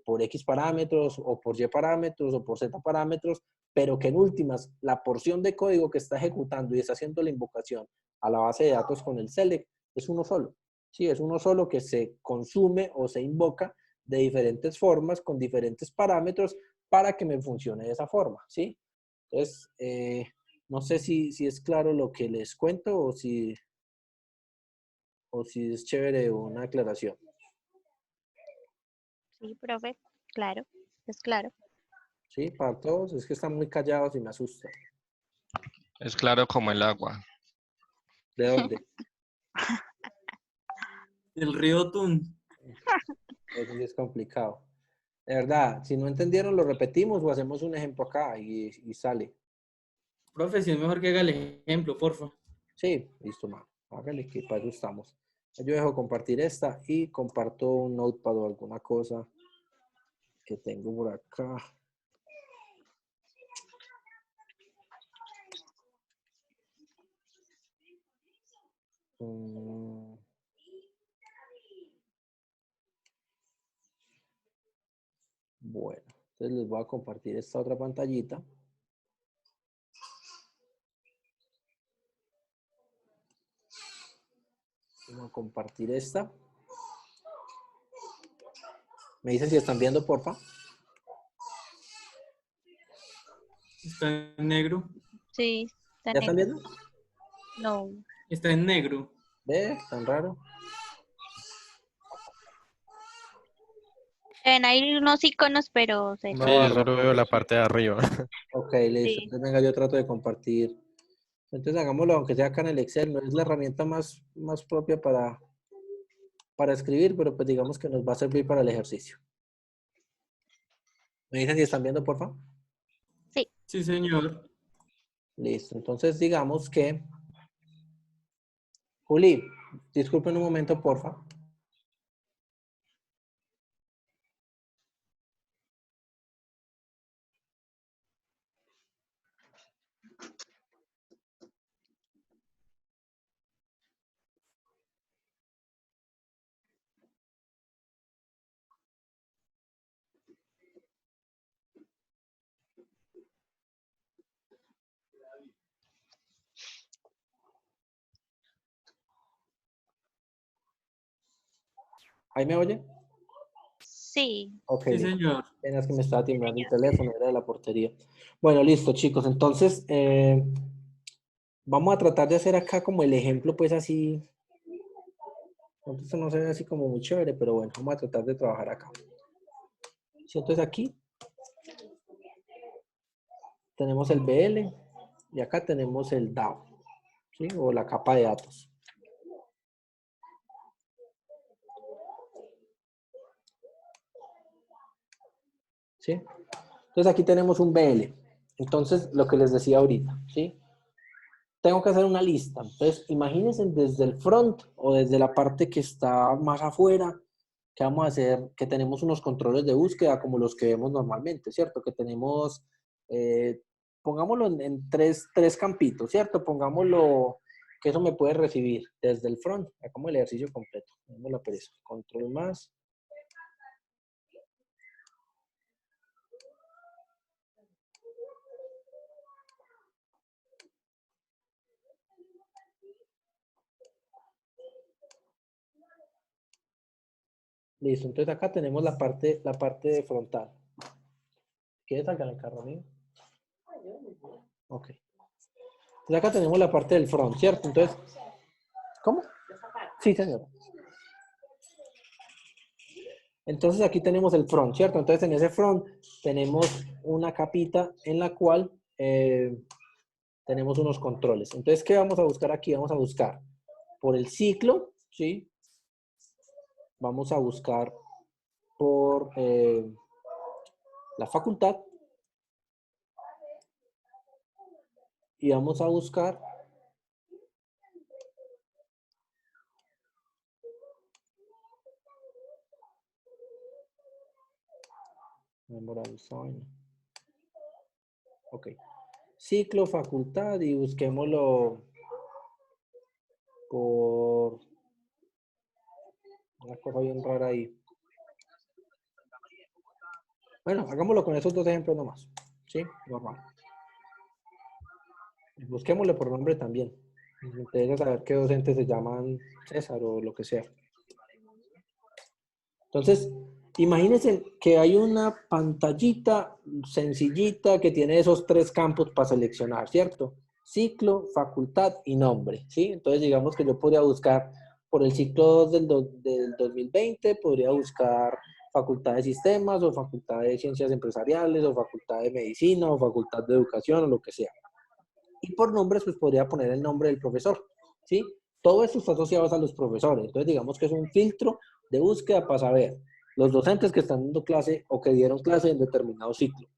por X parámetros o por Y parámetros o por Z parámetros, pero que en últimas la porción de código que está ejecutando y está haciendo la invocación a la base de datos con el select es uno solo. Sí, es uno solo que se consume o se invoca de diferentes formas, con diferentes parámetros, para que me funcione de esa forma, ¿sí? Entonces, no sé si es claro lo que les cuento o si es chévere una aclaración. Sí, profe, claro, es claro. ¿Sí? Para todos, es que están muy callados y me asusta. Es claro como el agua. ¿De dónde? El río Tun. Eso sí es complicado. De verdad, si no entendieron, lo repetimos o hacemos un ejemplo acá y sale. Profe, si es mejor que haga el ejemplo, porfa. Sí, listo, ma. Hágale que para eso estamos. Yo dejo compartir esta y comparto un notepad o alguna cosa que tengo por acá. Bueno, entonces les voy a compartir esta otra pantallita. Vamos a compartir esta. Me dicen si están viendo, porfa. Está en negro. Sí, está ¿Ya están negro. viendo? No. Está en negro. ¿Ve? Tan raro. Ven, hay unos iconos, pero se Sí, No, yo barra. solo veo la parte de arriba. Ok, listo. Sí. Entonces venga, yo trato de compartir. Entonces hagámoslo, aunque sea acá en el Excel. No es la herramienta más propia para escribir, pero pues digamos que nos va a servir para el ejercicio. ¿Me dicen si están viendo, porfa? Sí. Sí, señor. Listo. Entonces digamos que... Juli, disculpen un momento, porfa. ¿Ahí me oye? Sí. Ok, Sí, listo. señor. Apenas que me estaba timbrando el teléfono, era de la portería. Bueno, listo, chicos. Entonces, vamos a tratar de hacer acá como el ejemplo, pues así. Esto no se ve así como muy chévere, pero bueno, vamos a tratar de trabajar acá. Sí, entonces aquí tenemos el BL y acá tenemos el DAO, ¿sí? O la capa de datos. ¿Sí? Entonces aquí tenemos un BL. Entonces, lo que les decía ahorita, ¿sí? Tengo que hacer una lista. Entonces, imagínense desde el front o desde la parte que está más afuera, que vamos a hacer, que tenemos unos controles de búsqueda como los que vemos normalmente, ¿cierto? Que tenemos, pongámoslo en tres campitos, ¿cierto? Pongámoslo, que eso me puede recibir desde el front. Hagamos el ejercicio completo. Tenemos la pereza. Control más. Listo. Entonces acá tenemos la parte frontal. ¿Quieres sacar el carro mío? Ok. Entonces acá tenemos la parte del front, ¿cierto? Entonces, ¿cómo? Sí, señor. Entonces aquí tenemos el front, ¿cierto? Entonces en ese front tenemos una capita en la cual tenemos unos controles. Entonces, ¿qué vamos a buscar aquí? Vamos a buscar por el ciclo, ¿sí? Vamos a buscar por la facultad y vamos a buscar ok, ciclo, facultad y busquémoslo por una cosa bien rara ahí. Bueno, hagámoslo con esos dos ejemplos nomás. ¿Sí? Normal. Busquémosle por nombre también. Me interesa saber qué docentes se llaman César o lo que sea. Entonces, imagínense que hay una pantallita sencillita que tiene esos tres campos para seleccionar, ¿cierto? Ciclo, facultad y nombre, ¿sí? Entonces, digamos que yo podría buscar por el ciclo 2 del 2020, podría buscar facultad de sistemas o facultad de ciencias empresariales o facultad de medicina o facultad de educación o lo que sea. Y por nombres, pues podría poner el nombre del profesor, ¿sí? Todo esto está asociado a los profesores. Entonces, digamos que es un filtro de búsqueda para saber los docentes que están dando clase o que dieron clase en determinado ciclo.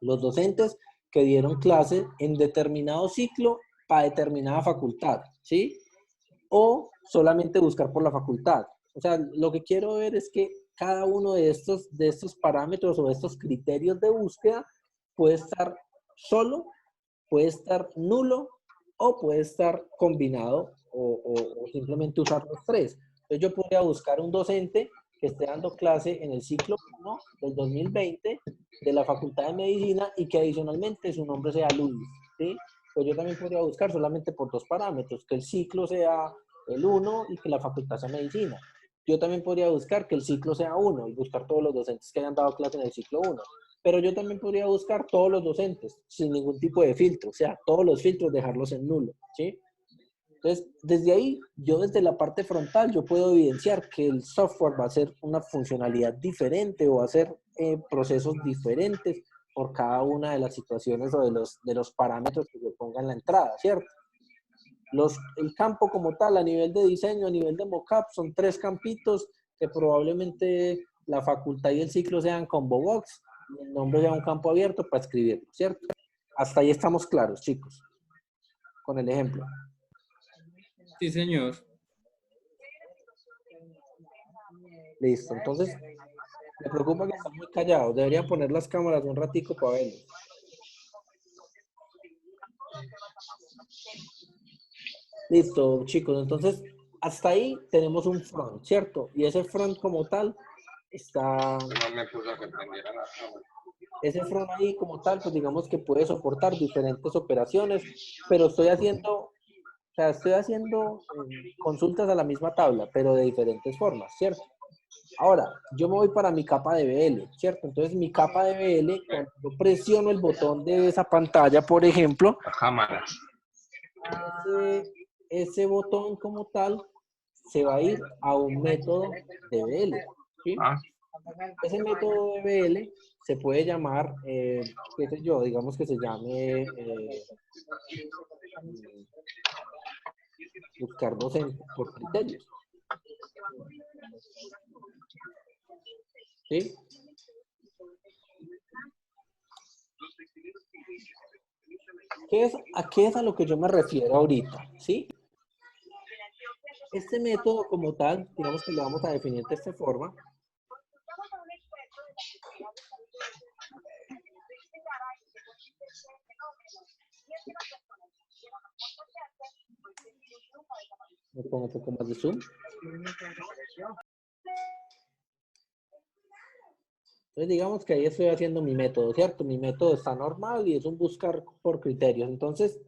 Los docentes que dieron clase en determinado ciclo para determinada facultad, ¿sí? O solamente buscar por la facultad. O sea, lo que quiero ver es que cada uno de estos parámetros o de estos criterios de búsqueda puede estar solo, puede estar nulo o puede estar combinado o simplemente usar los tres. Entonces yo podría buscar un docente que esté dando clase en el ciclo 1 del 2020 de la Facultad de Medicina y que adicionalmente su nombre sea Luis, ¿sí? Pues yo también podría buscar solamente por dos parámetros, que el ciclo sea el 1 y que la facultad sea Medicina. Yo también podría buscar que el ciclo sea 1 y buscar todos los docentes que hayan dado clase en el ciclo 1. Pero yo también podría buscar todos los docentes sin ningún tipo de filtro, o sea, todos los filtros dejarlos en nulo, ¿sí? Entonces, desde ahí, yo desde la parte frontal, yo puedo evidenciar que el software va a hacer una funcionalidad diferente o va a hacer procesos diferentes por cada una de las situaciones o de los parámetros que yo ponga en la entrada, ¿cierto? El campo como tal, a nivel de diseño, a nivel de mockup, son tres campitos que probablemente la facultad y el ciclo sean combo box y el nombre sea un campo abierto para escribirlo, ¿cierto? Hasta ahí estamos claros, chicos, con el ejemplo. Sí, señor. Listo, entonces, me preocupa que están muy callados. Deberían poner las cámaras un ratico para verlos. Listo, chicos. Entonces, hasta ahí tenemos un front, ¿cierto? Y ese front como tal está... Ese front ahí como tal, pues digamos que puede soportar diferentes operaciones, pero estoy haciendo consultas a la misma tabla, pero de diferentes formas, ¿cierto? Ahora, yo me voy para mi capa de BL, ¿cierto? Entonces, mi capa de BL, cuando yo presiono el botón de esa pantalla, por ejemplo, ese botón como tal se va a ir a un método de BL, ¿sí? Ese método de BL se puede llamar, qué sé yo, digamos que se llame buscar docentes por criterios. ¿Sí? ¿A qué es a lo que yo me refiero ahorita? ¿Sí? Este método como tal, digamos que lo vamos a definir de esta forma. Me pongo un poco más de zoom. Entonces digamos que ahí estoy haciendo mi método, ¿cierto? Mi método está normal y es un buscar por criterios. Entonces,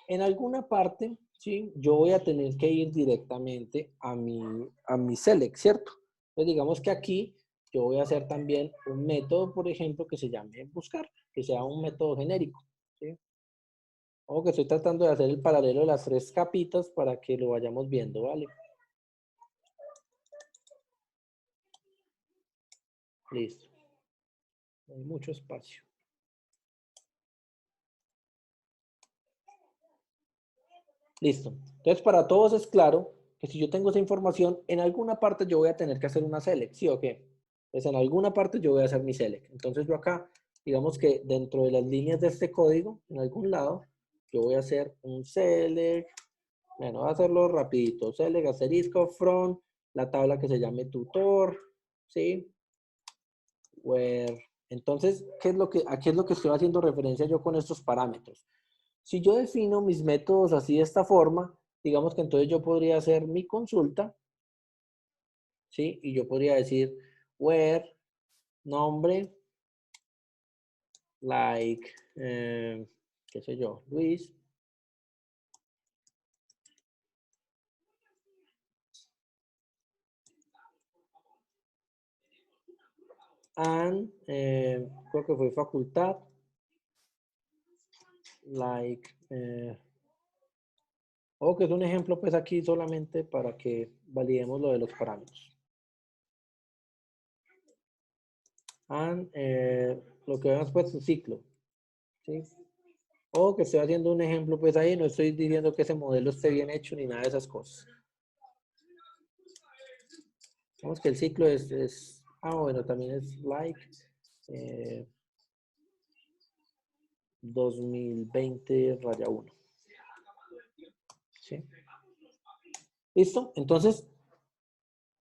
en alguna parte, ¿sí? Yo voy a tener que ir directamente a mi select, ¿cierto? Entonces digamos que aquí yo voy a hacer también un método, por ejemplo, que se llame buscar, que sea un método genérico, ¿sí? O que estoy tratando de hacer el paralelo de las tres capitas para que lo vayamos viendo, ¿vale? Listo. Hay mucho espacio. Listo. Entonces, para todos es claro que si yo tengo esa información, en alguna parte yo voy a tener que hacer una select, ¿sí o qué? Entonces, en alguna parte yo voy a hacer mi select. Entonces, yo acá, digamos que dentro de las líneas de este código, en algún lado, yo voy a hacer un select. Bueno, voy a hacerlo rapidito. Select asterisco from la tabla que se llame tutor, ¿sí? Where. Entonces, ¿a qué es lo que estoy haciendo referencia yo con estos parámetros? Si yo defino mis métodos así de esta forma, digamos que entonces yo podría hacer mi consulta, ¿sí? Y yo podría decir where, nombre, like, qué sé yo, Luis. And, creo que fue facultad, like, o que es un ejemplo pues aquí solamente para que validemos lo de los parámetros. And, lo que vemos pues un ciclo, ¿sí? O que estoy haciendo un ejemplo pues ahí, no estoy diciendo que ese modelo esté bien hecho ni nada de esas cosas. Vamos que el ciclo es bueno, también es like 2020-1. ¿Sí? ¿Listo? Entonces,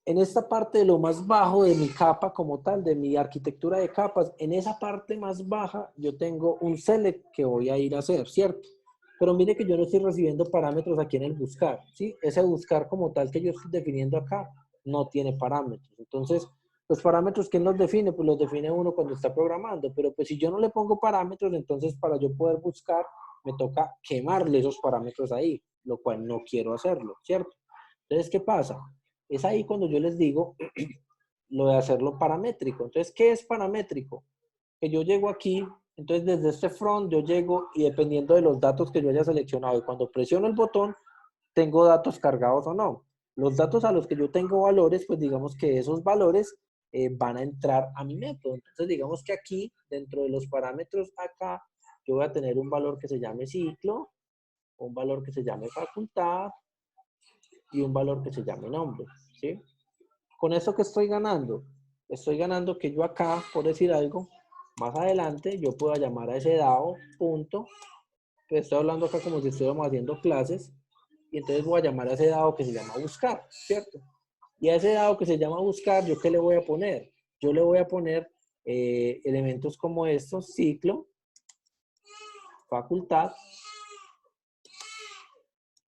en esta parte de lo más bajo de mi capa como tal, de mi arquitectura de capas, en esa parte más baja yo tengo un select que voy a ir a hacer, ¿cierto? Pero mire que yo no estoy recibiendo parámetros aquí en el buscar, ¿sí? Ese buscar como tal que yo estoy definiendo acá no tiene parámetros. Entonces, los parámetros, ¿quién los define? Pues los define uno cuando está programando, pero pues si yo no le pongo parámetros, entonces para yo poder buscar, me toca quemarle esos parámetros ahí, lo cual no quiero hacerlo, ¿cierto? Entonces, ¿qué pasa? Es ahí cuando yo les digo lo de hacerlo paramétrico. Entonces, ¿qué es paramétrico? Que yo llego aquí, entonces desde este front yo llego y dependiendo de los datos que yo haya seleccionado y cuando presiono el botón, tengo datos cargados o no. Los datos a los que yo tengo valores, pues digamos que esos valores van a entrar a mi método. Entonces, digamos que aquí, dentro de los parámetros acá, yo voy a tener un valor que se llame ciclo, un valor que se llame facultad y un valor que se llame nombre, ¿sí? Con eso que estoy ganando que yo acá, por decir algo, más adelante yo pueda llamar a ese DAO, punto, pues estoy hablando acá como si estuviéramos haciendo clases, y entonces voy a llamar a ese DAO que se llama buscar, ¿cierto? Y a ese DAO que se llama buscar, ¿yo qué le voy a poner? Yo le voy a poner elementos como estos, ciclo, facultad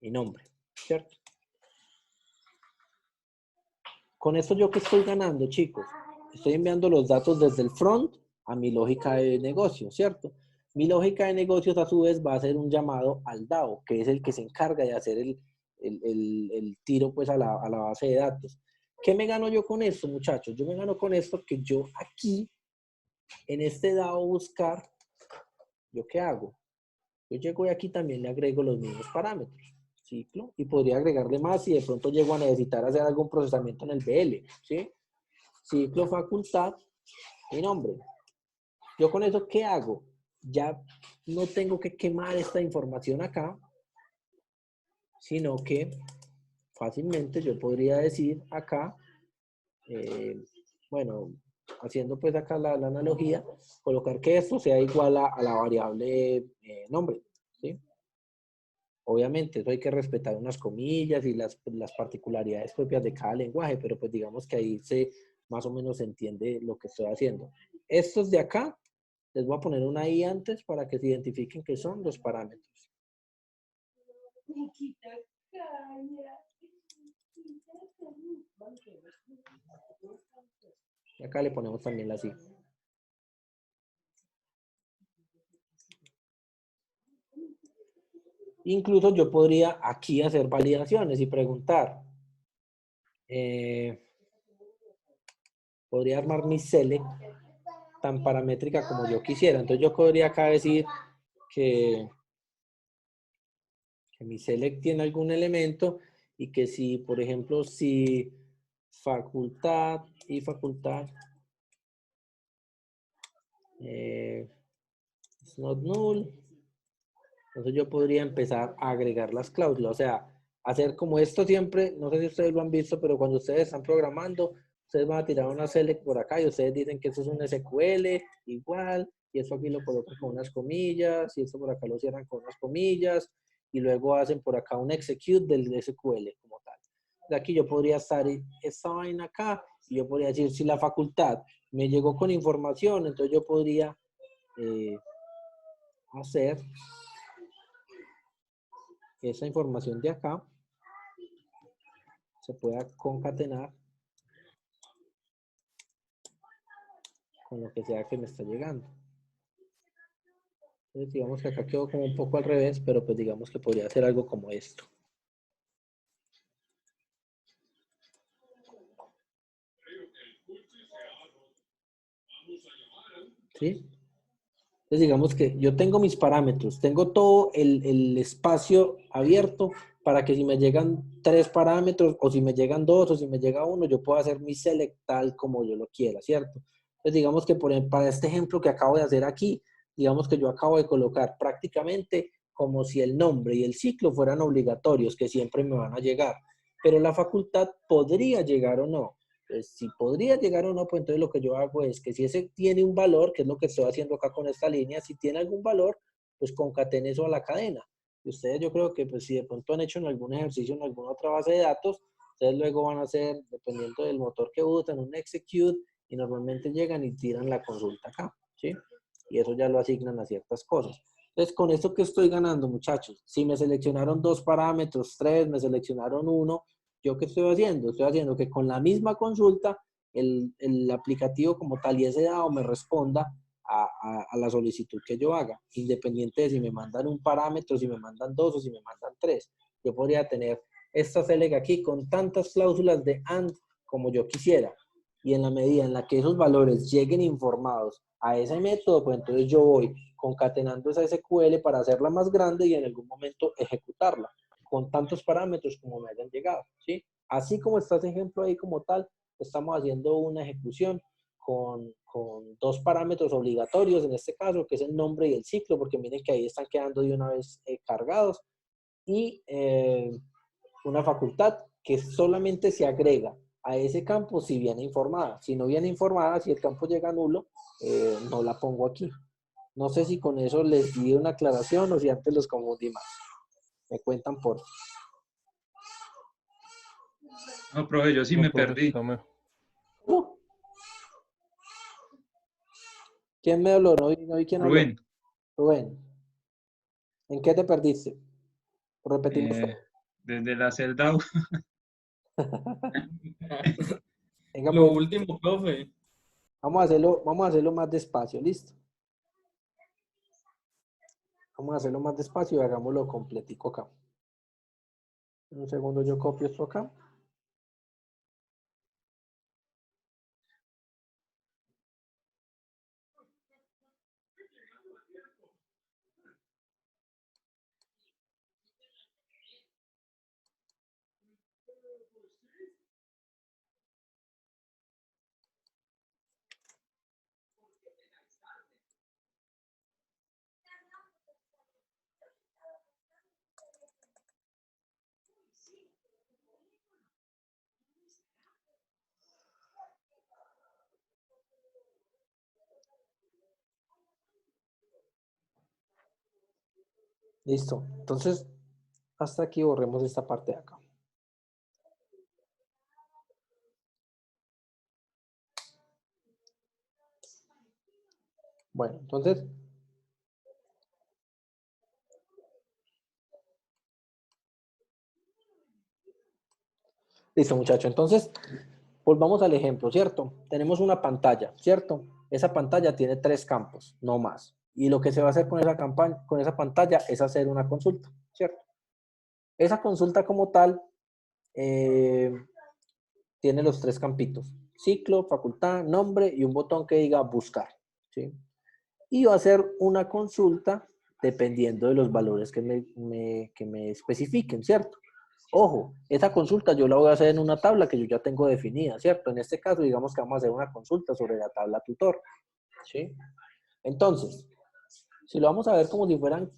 y nombre, ¿cierto? Con esto yo que estoy ganando, chicos, estoy enviando los datos desde el front a mi lógica de negocio, ¿cierto? Mi lógica de negocios a su vez va a hacer un llamado al DAO, que es el que se encarga de hacer el tiro pues a la base de datos. ¿Qué me gano yo con esto, muchachos? Yo me gano con esto que yo aquí, en este DAO buscar, ¿yo qué hago? Yo llego y aquí también le agrego los mismos parámetros, ciclo, y podría agregarle más si de pronto llego a necesitar hacer algún procesamiento en el BL, ¿sí? Ciclo, facultad y nombre. Yo con eso, ¿qué hago? Ya no tengo que quemar esta información acá, sino que fácilmente yo podría decir acá, bueno, haciendo pues acá la analogía, colocar que esto sea igual a la variable nombre, ¿sí? Obviamente, eso hay que respetar unas comillas y las particularidades propias de cada lenguaje, pero pues digamos que ahí más o menos se entiende lo que estoy haciendo. Estos de acá, les voy a poner una I antes para que se identifiquen que son los parámetros. Y acá le ponemos también la I. Incluso yo podría aquí hacer validaciones y preguntar. Podría armar mi select tan paramétrica como yo quisiera. Entonces yo podría acá decir que mi select tiene algún elemento y que si, por ejemplo, si facultad y facultad It's not null. Entonces yo podría empezar a agregar las cláusulas, o sea, hacer como esto siempre, no sé si ustedes lo han visto, pero cuando ustedes están programando, ustedes van a tirar una select por acá y ustedes dicen que eso es un SQL igual, y eso aquí lo colocan con unas comillas, y esto por acá lo cierran con unas comillas, y luego hacen por acá un execute del SQL como tal. De aquí yo podría estar esta vaina acá, y yo podría decir, si la facultad me llegó con información, entonces yo podría hacer esa información de acá se pueda concatenar con lo que sea que me está llegando. Entonces digamos que acá quedó como un poco al revés, pero pues digamos que podría hacer algo como esto. ¿Sí? Entonces digamos que yo tengo mis parámetros, tengo todo el espacio abierto para que si me llegan 3 parámetros, o si me llegan 2, o si me llega 1, yo puedo hacer mi select tal como yo lo quiera, ¿cierto? Entonces digamos que para este ejemplo que acabo de hacer aquí, digamos que yo acabo de colocar prácticamente como si el nombre y el ciclo fueran obligatorios, que siempre me van a llegar, pero la facultad podría llegar o no. Entonces, si podría llegar o no, pues entonces lo que yo hago es que si ese tiene un valor, que es lo que estoy haciendo acá con esta línea, si tiene algún valor, pues concatene eso a la cadena. Y ustedes yo creo que pues si de pronto han hecho en algún ejercicio en alguna otra base de datos, ustedes luego van a hacer, dependiendo del motor que usan, un execute y normalmente llegan y tiran la consulta acá, ¿sí? Y eso ya lo asignan a ciertas cosas. Entonces, con esto que estoy ganando, muchachos, si me seleccionaron 2 parámetros, 3, me seleccionaron 1, ¿yo qué estoy haciendo? Estoy haciendo que con la misma consulta el aplicativo como tal y ese dado me responda a la solicitud que yo haga, independiente de si me mandan un parámetro, si me mandan 2 o si me mandan 3. Yo podría tener esta select aquí con tantas cláusulas de AND como yo quisiera. Y en la medida en la que esos valores lleguen informados a ese método, pues entonces yo voy concatenando esa SQL para hacerla más grande y en algún momento ejecutarla con tantos parámetros como me hayan llegado, ¿sí? Así como está ese ejemplo ahí como tal, estamos haciendo una ejecución con 2 parámetros obligatorios, en este caso, que es el nombre y el ciclo, porque miren que ahí están quedando de una vez cargados, y una facultad que solamente se agrega a ese campo si viene informada. Si no viene informada, si el campo llega nulo, no la pongo aquí. No sé si con eso les di una aclaración o si antes los confundí más. Me cuentan por... No, profe, yo sí No, me profe, perdí. está mejor. ¿Quién me habló? No vi quién habló. Rubén, Rubén. ¿En qué te perdiste? Repetimos todo. desde la celda. Venga, Lo pues, último, profe. vamos a hacerlo más despacio, ¿listo? Vamos a hacerlo más despacio y hagámoslo completico acá. Un segundo, yo copio esto acá. Listo. Entonces, hasta aquí borremos esta parte de acá. Bueno, entonces, listo, muchachos. Entonces, volvamos al ejemplo, ¿cierto? Tenemos una pantalla, ¿cierto? Esa pantalla tiene 3 campos, no más. Y lo que se va a hacer con esa campaña, con esa pantalla es hacer una consulta, ¿cierto? Esa consulta como tal tiene los 3 campitos. Ciclo, facultad, nombre y un botón que diga buscar, ¿sí? Y va a hacer una consulta dependiendo de los valores que me especifiquen, ¿cierto? Ojo, esa consulta yo la voy a hacer en una tabla que yo ya tengo definida, ¿cierto? En este caso, digamos que vamos a hacer una consulta sobre la tabla tutor, ¿sí? Entonces, si lo vamos a ver como si fueran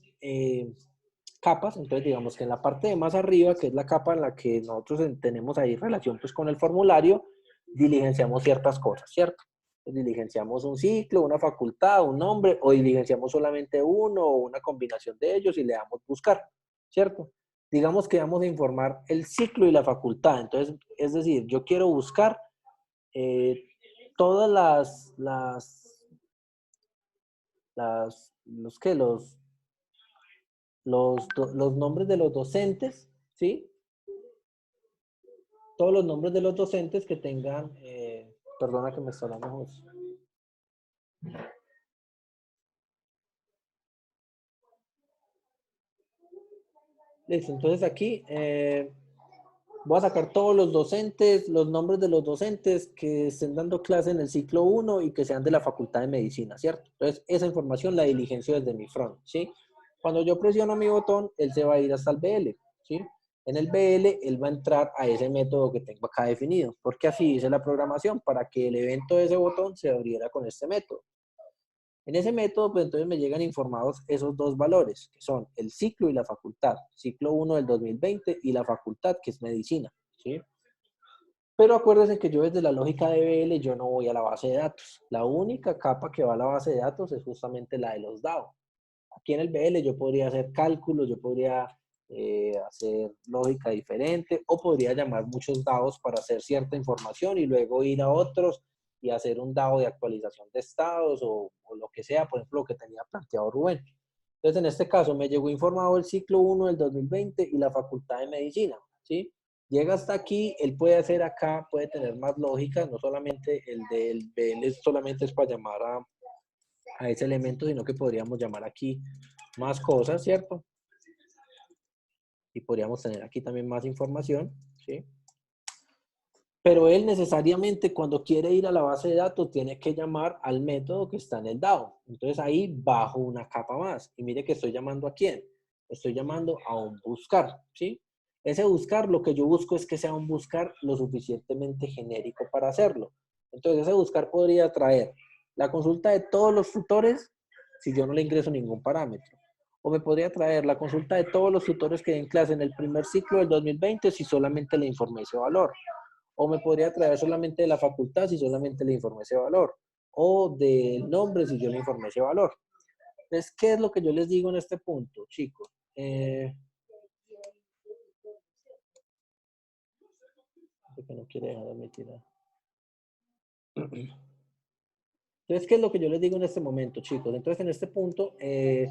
capas, entonces digamos que en la parte de más arriba, que es la capa en la que nosotros tenemos ahí relación pues, con el formulario, diligenciamos ciertas cosas, ¿cierto? Diligenciamos un ciclo, una facultad, un nombre, o diligenciamos solamente uno o una combinación de ellos y le damos buscar, ¿cierto? Digamos que vamos a informar el ciclo y la facultad. Entonces, es decir, yo quiero buscar todas los nombres de los docentes, ¿sí? Todos los nombres de los docentes que tengan, perdona que me está hablando. Listo, entonces aquí voy a sacar todos los docentes, los nombres de los docentes que estén dando clase en el ciclo 1 y que sean de la Facultad de Medicina, ¿cierto? Entonces, esa información la diligencio desde mi front, ¿sí? Cuando yo presiono mi botón, él se va a ir hasta el BL, ¿sí? En el BL, él va a entrar a ese método que tengo acá definido, porque así dice la programación, para que el evento de ese botón se abriera con este método. En ese método, pues entonces me llegan informados esos dos valores, que son el ciclo y la facultad. Ciclo 1 del 2020 y la facultad, que es medicina, ¿sí? Pero acuérdense que yo desde la lógica de BL, yo no voy a la base de datos. La única capa que va a la base de datos es justamente la de los DAO. Aquí en el BL yo podría hacer cálculos, yo podría hacer lógica diferente, o podría llamar muchos DAOs para hacer cierta información y luego ir a otros y hacer un DAO de actualización de estados o lo que sea, por ejemplo, lo que tenía planteado Rubén. Entonces, en este caso, me llegó informado el ciclo 1 del 2020 y la facultad de medicina, ¿sí? Llega hasta aquí, él puede hacer acá, puede tener más lógica, no solamente el del BL solamente es para llamar a ese elemento, sino que podríamos llamar aquí más cosas, ¿cierto? Y podríamos tener aquí también más información, ¿sí? Pero él necesariamente cuando quiere ir a la base de datos tiene que llamar al método que está en el DAO. Entonces ahí bajo una capa más. Y mire que estoy llamando a quién. Estoy llamando a un buscar, ¿sí? Ese buscar, lo que yo busco es que sea un buscar lo suficientemente genérico para hacerlo. Entonces ese buscar podría traer la consulta de todos los tutores si yo no le ingreso ningún parámetro. O me podría traer la consulta de todos los tutores que den clase en el primer ciclo del 2020 si solamente le informé ese valor. O me podría traer solamente de la facultad si solamente le informé ese valor. O del nombre si yo le informé ese valor. Entonces, ¿qué es lo que yo les digo en este punto, chicos? Porque no quiere dejar de admitir. Entonces, ¿qué es lo que yo les digo en este momento, chicos? Entonces, en este punto, ¿qué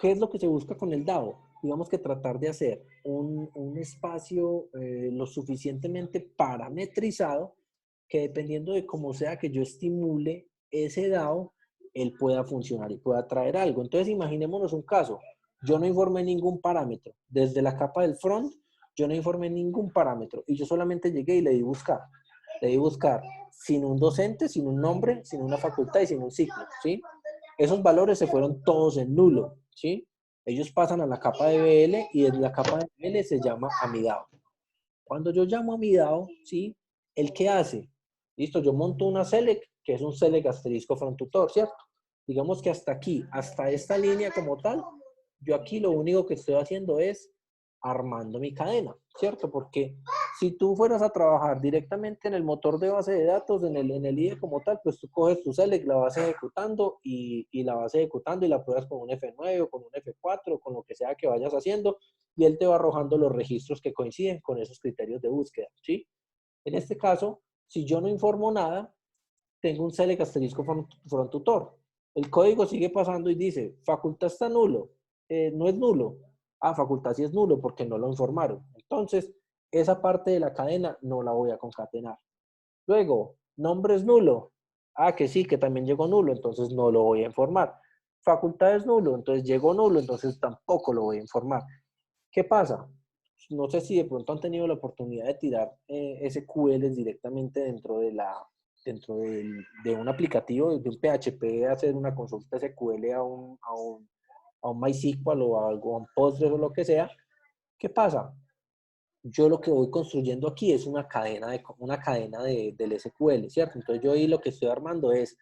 es lo que se busca con el DAO? Digamos que tratar de hacer un espacio lo suficientemente parametrizado que dependiendo de cómo sea que yo estimule ese DAO, él pueda funcionar y pueda traer algo. Entonces, imaginémonos un caso. Yo no informé ningún parámetro. Desde la capa del front, yo no informé ningún parámetro. Y yo solamente llegué y le di buscar. Le di buscar sin un docente, sin un nombre, sin una facultad y sin un ciclo, ¿sí? Esos valores se fueron todos en nulo, ¿sí? Ellos pasan a la capa de BL y desde la capa de BL se llama a mi DAO. Cuando yo llamo a mi DAO, ¿sí? ¿El qué hace? Listo, yo monto una select, que es un select asterisco from tutor, ¿cierto? Digamos que hasta aquí, hasta esta línea como tal, yo aquí lo único que estoy haciendo es armando mi cadena, ¿cierto? Porque si tú fueras a trabajar directamente en el motor de base de datos, en el IDE como tal, pues tú coges tu select, la vas ejecutando y la vas ejecutando y la pruebas con un F9 o con un F4 o con lo que sea que vayas haciendo y él te va arrojando los registros que coinciden con esos criterios de búsqueda, ¿sí? En este caso, si yo no informo nada, tengo un select asterisco from tutor. El código sigue pasando y dice, facultad está nulo, no es nulo. Ah, facultad sí es nulo porque no lo informaron. Entonces, esa parte de la cadena no la voy a concatenar. Luego, nombre es nulo. Ah, que sí, que también llegó nulo, entonces no lo voy a informar. Facultad es nulo, entonces llegó nulo, entonces tampoco lo voy a informar. ¿Qué pasa? No sé si de pronto han tenido la oportunidad de tirar SQLs directamente de un aplicativo, de un PHP, hacer una consulta SQL a un MySQL o a un Postgres o lo que sea. ¿Qué pasa? Yo lo que voy construyendo aquí es una cadena del SQL, ¿cierto? Entonces yo ahí lo que estoy armando es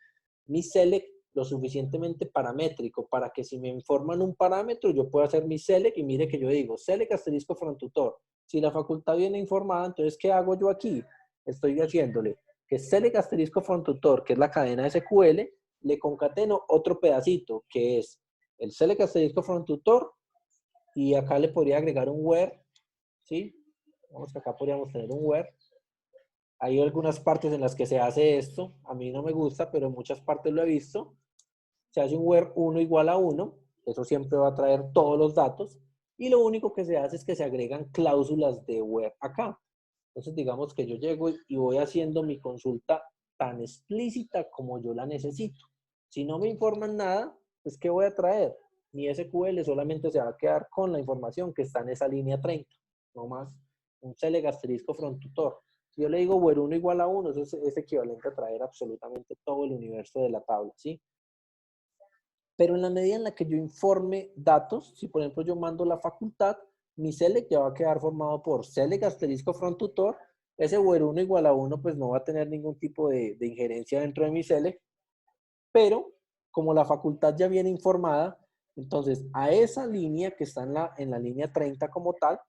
mi select lo suficientemente paramétrico para que si me informan un parámetro, yo pueda hacer mi select y mire que yo digo select asterisco from tutor. Si la facultad viene informada, entonces, ¿qué hago yo aquí? Estoy haciéndole que select asterisco from tutor, que es la cadena SQL, le concateno otro pedacito, que es el select asterisco from tutor, y acá le podría agregar un where, ¿sí? Vamos que acá podríamos tener un where. Hay algunas partes en las que se hace esto, a mí no me gusta, pero en muchas partes lo he visto. Se hace un where 1 igual a 1, eso siempre va a traer todos los datos, y lo único que se hace es que se agregan cláusulas de where acá. Entonces digamos que yo llego y voy haciendo mi consulta tan explícita como yo la necesito. Si no me informan nada, pues ¿qué voy a traer? Mi SQL solamente se va a quedar con la información que está en esa línea 30, no más un select asterisco from tutor. Si yo le digo where 1 igual a 1, eso es equivalente a traer absolutamente todo el universo de la tabla, ¿sí? Pero en la medida en la que yo informe datos, si por ejemplo yo mando la facultad, mi select ya va a quedar formado por select asterisco from tutor. Ese where 1 igual a 1 pues no va a tener ningún tipo de injerencia dentro de mi select, pero como la facultad ya viene informada, entonces a esa línea que está en la línea 30 como tal,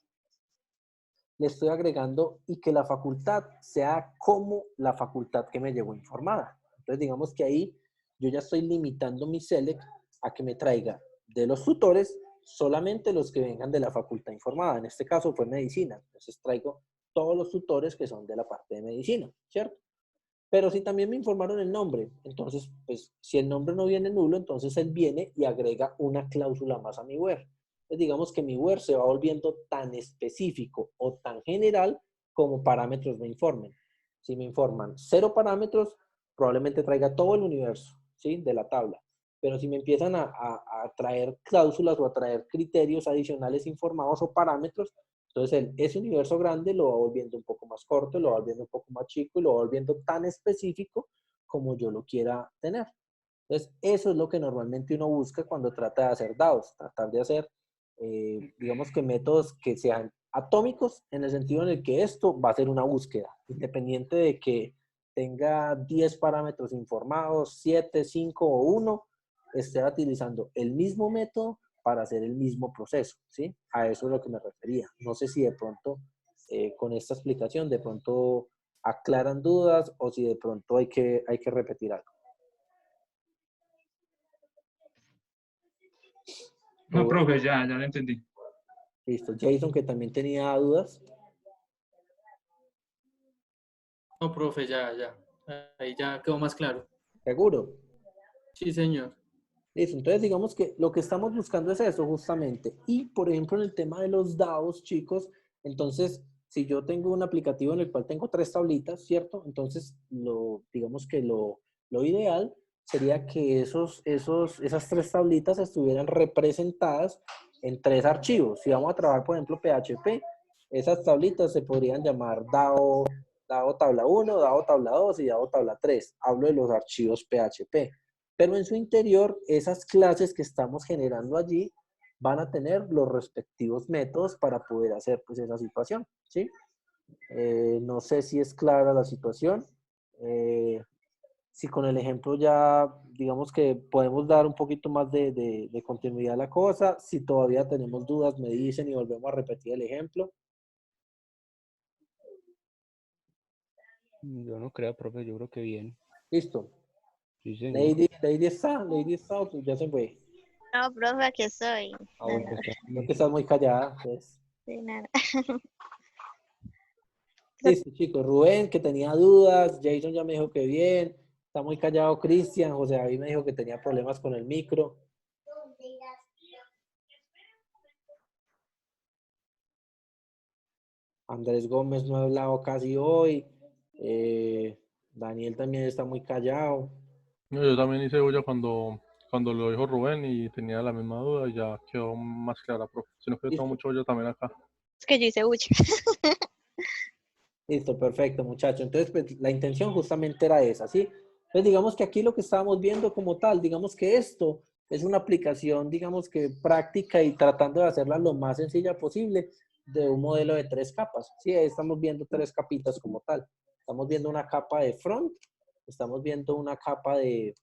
le estoy agregando y que la facultad sea como la facultad que me llegó informada. Entonces digamos que ahí yo ya estoy limitando mi select a que me traiga de los tutores solamente los que vengan de la facultad informada. En este caso fue medicina. Entonces traigo todos los tutores que son de la parte de medicina, ¿cierto? Pero si también me informaron el nombre, entonces, pues, si el nombre no viene nulo, entonces él viene y agrega una cláusula más a mi where. Entonces, digamos que mi where se va volviendo tan específico o tan general como parámetros me informen. Si me informan 0 parámetros, probablemente traiga todo el universo, ¿sí? De la tabla. Pero si me empiezan a traer cláusulas o a traer criterios adicionales informados o parámetros, entonces, ese universo grande lo va volviendo un poco más corto, lo va volviendo un poco más chico y lo va volviendo tan específico como yo lo quiera tener. Entonces, eso es lo que normalmente uno busca cuando trata de hacer DAOs, tratar de hacer, digamos que métodos que sean atómicos en el sentido en el que esto va a ser una búsqueda, independiente de que tenga 10 parámetros informados, 7, 5 o 1, esté utilizando el mismo método para hacer el mismo proceso, ¿sí? A eso es lo que me refería. No sé si de pronto con esta explicación de pronto aclaran dudas o si de pronto hay que repetir algo. No, profe, ya lo entendí. Listo. Jason, que también tenía dudas. No, profe, ya. Ahí ya quedó más claro. ¿Seguro? Sí, señor. Listo. Entonces, digamos que lo que estamos buscando es eso justamente. Y, por ejemplo, en el tema de los DAOs, chicos, entonces, si yo tengo un aplicativo en el cual tengo 3 tablitas, ¿cierto? Entonces, digamos que lo ideal sería que esas 3 tablitas estuvieran representadas en 3 archivos. Si vamos a trabajar, por ejemplo, PHP, esas tablitas se podrían llamar DAO tabla 1, DAO tabla 2 y DAO tabla 3. Hablo de los archivos PHP. Pero en su interior, esas clases que estamos generando allí van a tener los respectivos métodos para poder hacer pues esa situación, ¿sí? No sé si es clara la situación. Si con el ejemplo ya, digamos que podemos dar un poquito más de continuidad a la cosa. Si todavía tenemos dudas, me dicen y volvemos a repetir el ejemplo. Yo no creo, profe, yo creo que bien. Listo. Sí, señor. Lady está, pues ya se fue. No, profe, aquí estoy. Ah, bueno, Nada, está No bien. que estás muy callada, pues. sí, nada. Listo, chicos. Rubén, que tenía dudas. Jason ya me dijo que bien. Está muy callado Cristian. José David me dijo que tenía problemas con el micro. Andrés Gómez no ha hablado casi hoy. Daniel también está muy callado. No, yo también hice bulla cuando lo dijo Rubén y tenía la misma duda y ya quedó más clara, profe. Sino que yo tengo mucho bulla también acá. Es que yo hice uchi. Listo, perfecto, muchachos. Entonces, pues, la intención justamente era esa, ¿sí? Entonces, digamos que aquí lo que estábamos viendo como tal, digamos que esto es una aplicación, digamos que práctica y tratando de hacerla lo más sencilla posible de un modelo de 3 capas. Sí, ahí estamos viendo 3 capitas como tal. Estamos viendo una capa de front, estamos viendo una capa de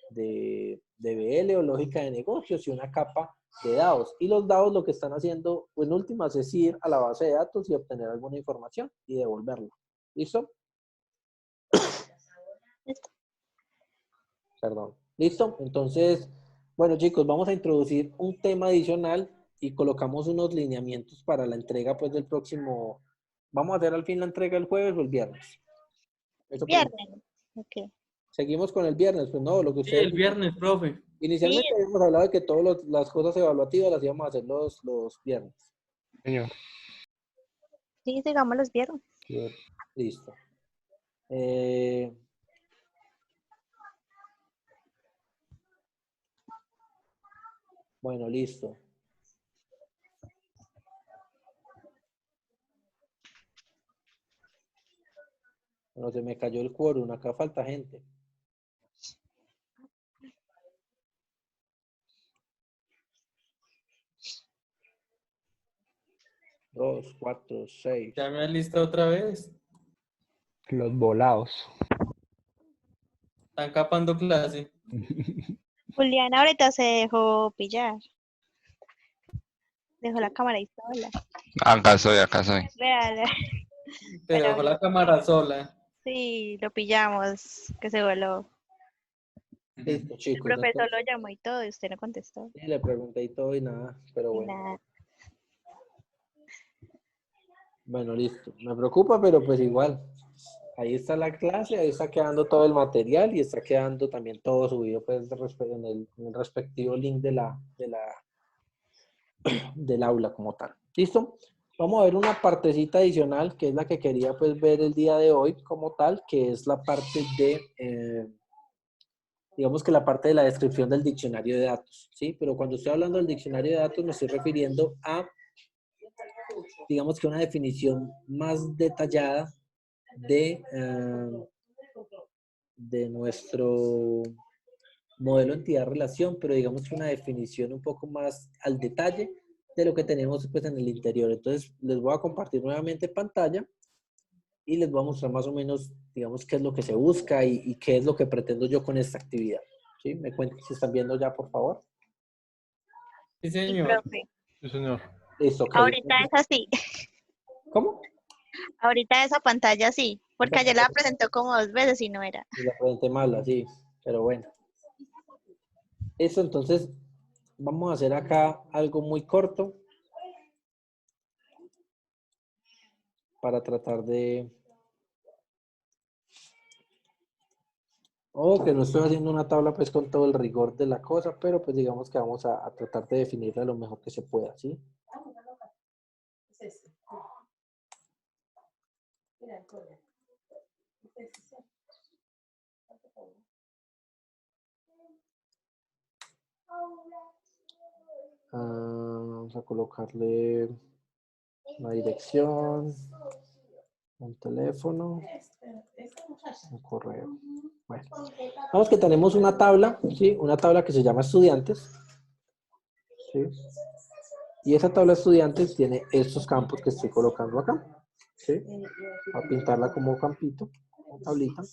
BL o lógica de negocios y una capa de dados. Y los dados lo que están haciendo, en últimas, es ir a la base de datos y obtener alguna información y devolverla. ¿Listo? Listo. Perdón. ¿Listo? Entonces, bueno, chicos, vamos a introducir un tema adicional y colocamos unos lineamientos para la entrega, pues, del próximo. ¿Vamos a hacer al fin la entrega el jueves o el viernes? Eso pregunto. Viernes. Ok. Seguimos con el viernes, pues no, lo que Sí, ustedes. el viernes, profe. Inicialmente Sí. habíamos hablado de que todas las cosas evaluativas las íbamos a hacer los viernes. Señor. Sí, digamos los viernes. Listo. Bueno, listo. Bueno, se me cayó el quórum, acá falta gente. 2, 4, 6. Ya me alista otra vez. Los volados. Están capando clase. Juliana ahorita se dejó pillar. Dejó la cámara ahí sola. Acá soy, acá soy. Véala. Te Pero dejó la cámara sola. sí, lo pillamos, que se voló. Listo, El chicos. profesor Entonces, lo llamó y todo, y usted no contestó. sí, le pregunté y todo y nada, pero Y bueno. nada. Bueno, listo. Me preocupa, pero pues igual. Ahí está la clase, ahí está quedando todo el material y está quedando también todo subido pues, en el respectivo link del aula como tal. ¿Listo? Vamos a ver una partecita adicional que es la que quería pues ver el día de hoy como tal, que es la parte de, digamos que la parte de la descripción del diccionario de datos, ¿sí? Pero cuando estoy hablando del diccionario de datos me estoy refiriendo a, digamos que una definición más detallada de nuestro modelo entidad-relación, pero digamos que una definición un poco más al detalle de lo que tenemos pues, en el interior. Entonces, les voy a compartir nuevamente pantalla y les voy a mostrar más o menos, digamos, qué es lo que se busca y qué es lo que pretendo yo con esta actividad. ¿Sí? ¿Me cuentan si están viendo ya, por favor? Sí, Y señor. profe, Sí, señor. Listo, ok. ahorita es así. ¿Cómo? Ahorita esa pantalla sí, porque ayer la presentó como 2 veces y no era. Y la presenté mala, sí, pero bueno. Eso, entonces, vamos a hacer acá algo muy corto para tratar de... O que no estoy haciendo una tabla pues con todo el rigor de la cosa, pero pues digamos que vamos a tratar de definirla lo mejor que se pueda, ¿sí? Vamos a colocarle una dirección, un teléfono, un correo. Bueno, vamos que tenemos una tabla, ¿sí? Una tabla que se llama estudiantes, ¿sí? Y esa tabla de estudiantes tiene estos campos que estoy colocando acá, ¿sí? Voy a pintarla como campito, como tablita.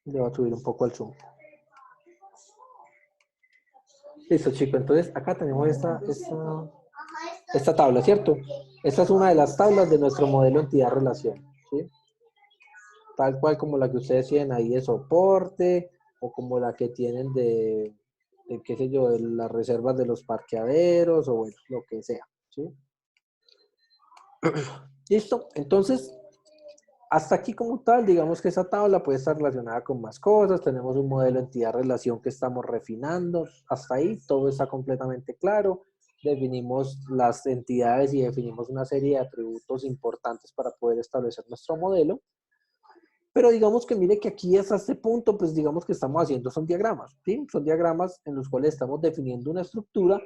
Le voy a subir un poco al zoom. Listo, chicos. Entonces, acá tenemos esta tabla, ¿cierto? Esta es una de las tablas de nuestro modelo entidad-relación, ¿sí? Tal cual como la que ustedes tienen ahí de soporte o como la que tienen de qué sé yo, de las reservas de los parqueaderos o bueno, lo que sea, ¿sí? Listo. Entonces, hasta aquí como tal, digamos que esa tabla puede estar relacionada con más cosas. Tenemos un modelo entidad-relación que estamos refinando. Hasta ahí todo está completamente claro. Definimos las entidades y definimos una serie de atributos importantes para poder establecer nuestro modelo. Pero digamos que mire que aquí hasta este punto, pues digamos que estamos haciendo son diagramas, ¿sí? Son diagramas en los cuales estamos definiendo una estructura,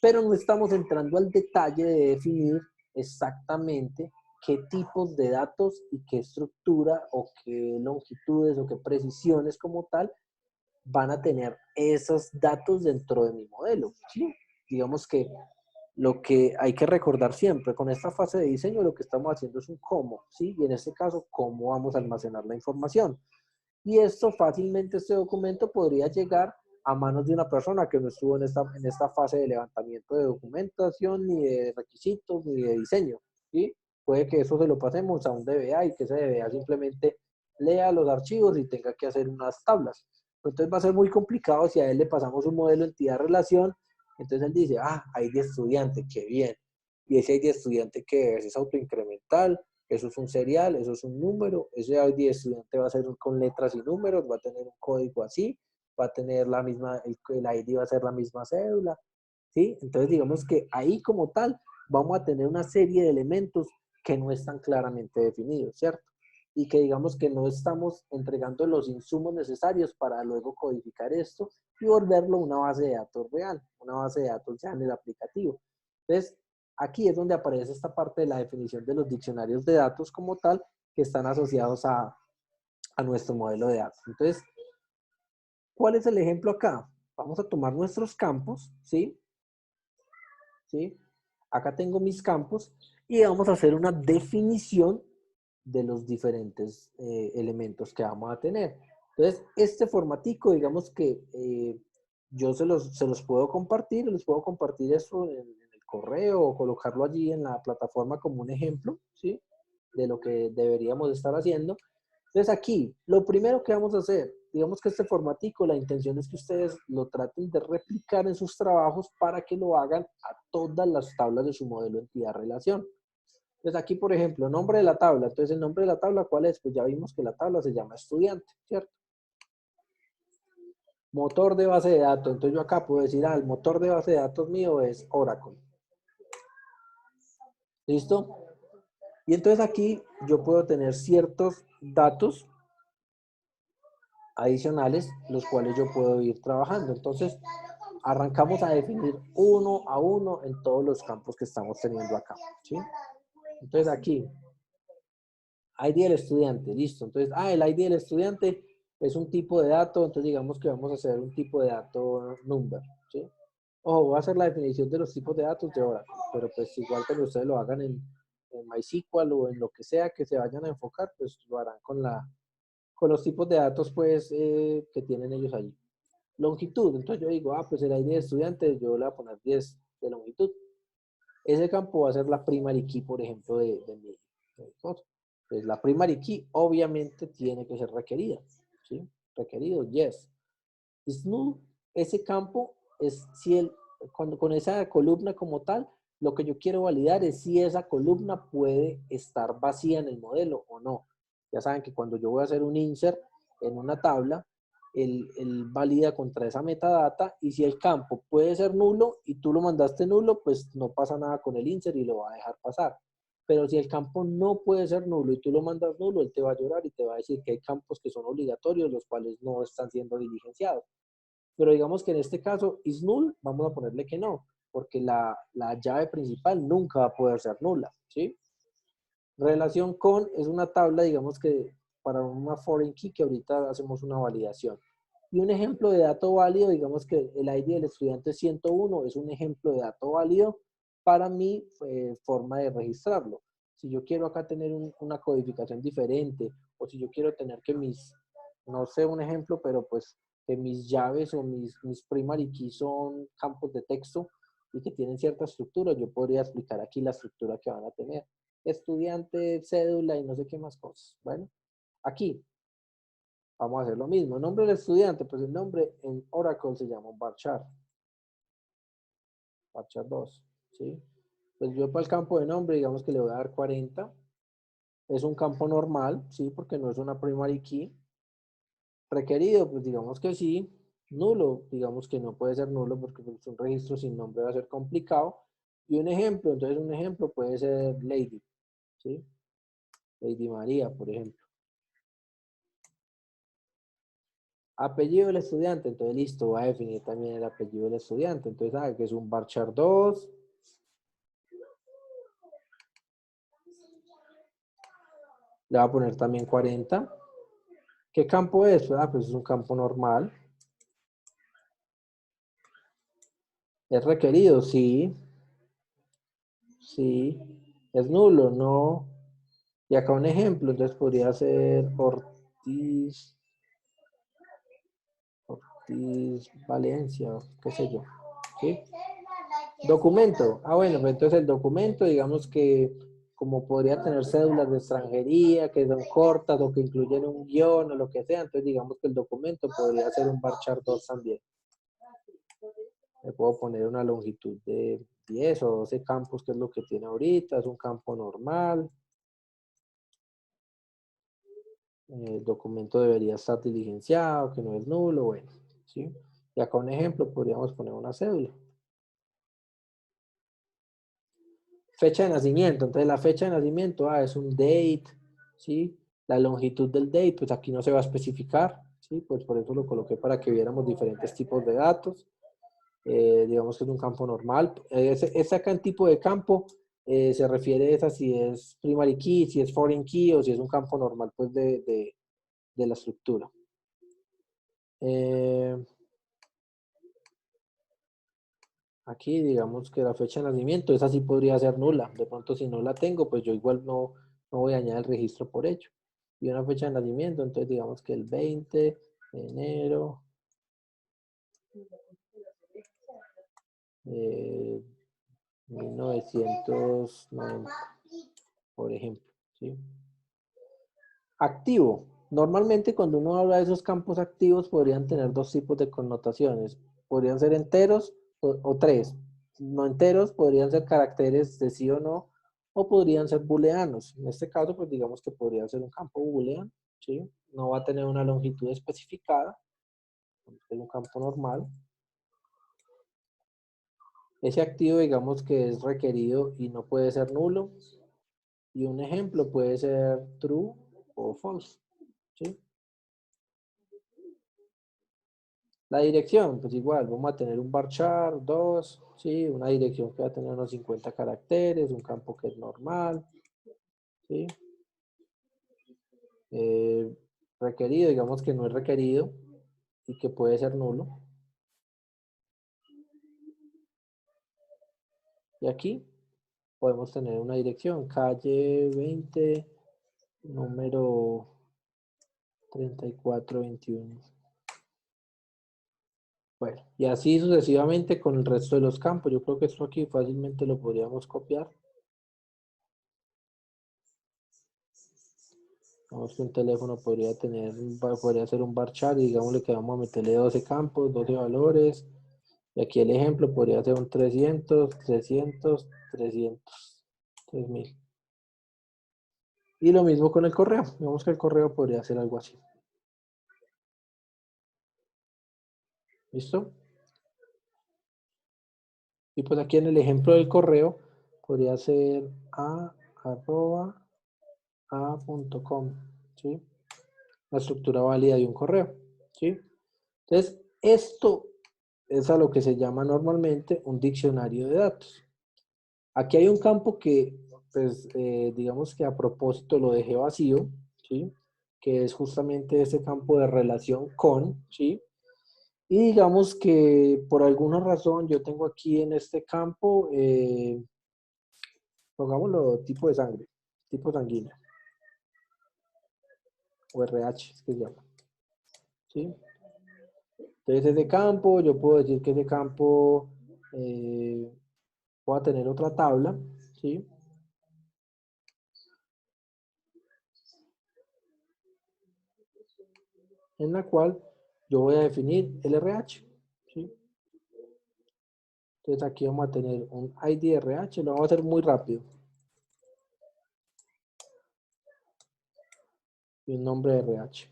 pero no estamos entrando al detalle de definir exactamente qué tipos de datos y qué estructura o qué longitudes o qué precisiones como tal van a tener esos datos dentro de mi modelo, ¿sí? Digamos que lo que hay que recordar siempre, con esta fase de diseño lo que estamos haciendo es un cómo, ¿sí? Y en este caso, cómo vamos a almacenar la información. Y esto fácilmente, este documento podría llegar a manos de una persona que no estuvo en esta fase de levantamiento de documentación, ni de requisitos, ni de diseño, ¿sí? Puede que eso se lo pasemos a un DBA y que ese DBA simplemente lea los archivos y tenga que hacer unas tablas. Entonces va a ser muy complicado si a él le pasamos un modelo entidad-relación. Entonces él dice, ah, hay de estudiante, qué bien. Y ese ID estudiante, ¿qué es? Es autoincremental, eso es un serial, eso es un número, ese ID estudiante va a ser con letras y números, va a tener un código así, va a tener la misma, el ID va a ser la misma cédula, ¿sí? Entonces digamos que ahí como tal vamos a tener una serie de elementos que no están claramente definidos, ¿cierto? Y que digamos que no estamos entregando los insumos necesarios para luego codificar esto y volverlo una base de datos real, una base de datos ya en el aplicativo. Entonces, aquí es donde aparece esta parte de la definición de los diccionarios de datos como tal, que están asociados a nuestro modelo de datos. Entonces, ¿cuál es el ejemplo acá? Vamos a tomar nuestros campos, ¿sí? ¿Sí? Acá tengo mis campos y vamos a hacer una definición de los diferentes elementos que vamos a tener. Entonces, este formatico, digamos que yo se los puedo compartir, les puedo compartir eso en el correo o colocarlo allí en la plataforma como un ejemplo, ¿sí? De lo que deberíamos estar haciendo. Entonces aquí, lo primero que vamos a hacer, digamos que este formatico, la intención es que ustedes lo traten de replicar en sus trabajos para que lo hagan a todas las tablas de su modelo entidad-relación. Entonces aquí, por ejemplo, nombre de la tabla. Entonces el nombre de la tabla, ¿cuál es? Pues ya vimos que la tabla se llama estudiante, ¿cierto? Motor de base de datos. Entonces yo acá puedo decir, el motor de base de datos mío es Oracle. ¿Listo? Y entonces aquí yo puedo tener ciertos datos adicionales, los cuales yo puedo ir trabajando. Entonces, arrancamos a definir uno a uno en todos los campos que estamos teniendo acá, ¿sí? Entonces aquí, ID del estudiante, listo. Entonces, el ID del estudiante es un tipo de dato, entonces digamos que vamos a hacer un tipo de dato number, ¿sí? Ojo, voy a hacer la definición de los tipos de datos de Oracle, pero pues igual cuando ustedes lo hagan en MySQL o en lo que sea que se vayan a enfocar, pues lo harán con los tipos de datos pues que tienen ellos allí. Longitud, entonces yo digo, pues el ID de estudiante, yo le voy a poner 10 de longitud. Ese campo va a ser la primary key, por ejemplo, de mi cosa. Entonces la primary key obviamente tiene que ser requerida, ¿sí? Requerido, yes. Is null, ese campo es si con esa columna como tal, lo que yo quiero validar es si esa columna puede estar vacía en el modelo o no. Ya saben que cuando yo voy a hacer un insert en una tabla, él valida contra esa metadata y si el campo puede ser nulo y tú lo mandaste nulo, pues no pasa nada con el insert y lo va a dejar pasar. Pero si el campo no puede ser nulo y tú lo mandas nulo, él te va a llorar y te va a decir que hay campos que son obligatorios, los cuales no están siendo diligenciados. Pero digamos que en este caso is null, vamos a ponerle que no, porque la llave principal nunca va a poder ser nula, ¿sí? Relación con es una tabla, digamos que para una foreign key que ahorita hacemos una validación. Y un ejemplo de dato válido, digamos que el ID del estudiante 101 es un ejemplo de dato válido para mi forma de registrarlo. Si yo quiero acá tener una codificación diferente, o si yo quiero tener que no sé un ejemplo, pero pues que mis llaves o mis primary keys son campos de texto y que tienen cierta estructura, yo podría explicar aquí la estructura que van a tener. Estudiante, cédula y no sé qué más cosas. Bueno, aquí vamos a hacer lo mismo. Nombre del estudiante, pues el nombre en Oracle se llama varchar. Varchar 2, ¿sí? Pues yo para el campo de nombre, digamos que le voy a dar 40. Es un campo normal, ¿sí? Porque no es una primary key. Requerido, pues digamos que sí. Nulo, digamos que no puede ser nulo porque pues, un registro sin nombre va a ser complicado. Y un ejemplo, entonces un ejemplo puede ser Lady, ¿sí? Lady María, por ejemplo. Apellido del estudiante, entonces listo, voy a definir también el apellido del estudiante. Entonces, sabe que es un varchar 2. Le voy a poner también 40. ¿Qué campo es? Pues es un campo normal. ¿Es requerido? Sí. Sí. Es nulo, no. Y acá un ejemplo, entonces podría ser Ortiz Valencia, qué sé yo. ¿Sí? Documento. Ah, bueno, pues entonces el documento, digamos que como podría tener cédulas de extranjería, que son cortas o que incluyen un guión o lo que sea, entonces digamos que el documento podría ser un varchar 2 también. Le puedo poner una longitud de 10 o 12 campos, que es lo que tiene ahorita, es un campo normal. El documento debería estar diligenciado, que no es nulo, bueno, ¿sí? Y acá un ejemplo, podríamos poner una cédula. Fecha de nacimiento, entonces la fecha de nacimiento, es un date, ¿sí? La longitud del date, pues aquí no se va a especificar, ¿sí? Pues por eso lo coloqué para que viéramos diferentes tipos de datos. Digamos que es un campo normal. Ese acá en tipo de campo se refiere a si es primary key, si es foreign key o si es un campo normal, pues de la estructura. Aquí digamos que la fecha de nacimiento, esa sí podría ser nula. De pronto si no la tengo, pues yo igual no voy a añadir el registro por hecho. Y una fecha de nacimiento, entonces digamos que el 20 de enero de 1990, por ejemplo. ¿Sí? Activo. Normalmente cuando uno habla de esos campos activos podrían tener dos tipos de connotaciones. Podrían ser enteros o tres. No enteros podrían ser caracteres de sí o no, o podrían ser booleanos. En este caso, pues digamos que podría ser un campo booleano, ¿sí? No va a tener una longitud especificada, es un campo normal. Ese activo digamos que es requerido y no puede ser nulo. Y un ejemplo puede ser true o false, ¿sí? La dirección, pues igual, vamos a tener un varchar 2, ¿sí? Una dirección que va a tener unos 50 caracteres, un campo que es normal, ¿sí? Requerido, digamos que no es requerido y que puede ser nulo. Y aquí podemos tener una dirección, calle 20, número 3421. Bueno, y así sucesivamente con el resto de los campos. Yo creo que esto aquí fácilmente lo podríamos copiar. Vamos que un teléfono podría ser un varchar y digámosle que vamos a meterle 12 campos, 12 valores. Y aquí el ejemplo podría ser un 300, 3000. Y lo mismo con el correo. Digamos que el correo podría ser algo así. ¿Listo? Y pues aquí en el ejemplo del correo podría ser a@a.com, ¿sí? La estructura válida de un correo, ¿sí? Entonces, esto es a lo que se llama normalmente un diccionario de datos. Aquí hay un campo que, pues, digamos que a propósito lo dejé vacío, ¿sí? Que es justamente ese campo de relación con, ¿sí? Y digamos que por alguna razón yo tengo aquí en este campo, pongámoslo tipo de sangre, tipo sanguíneo, o RH, es que se llama, ¿sí? Entonces ese campo, yo puedo decir que ese campo voy a tener otra tabla, ¿sí? En la cual yo voy a definir el RH, ¿sí? Entonces aquí vamos a tener un ID RH, lo vamos a hacer muy rápido. Y un nombre de RH.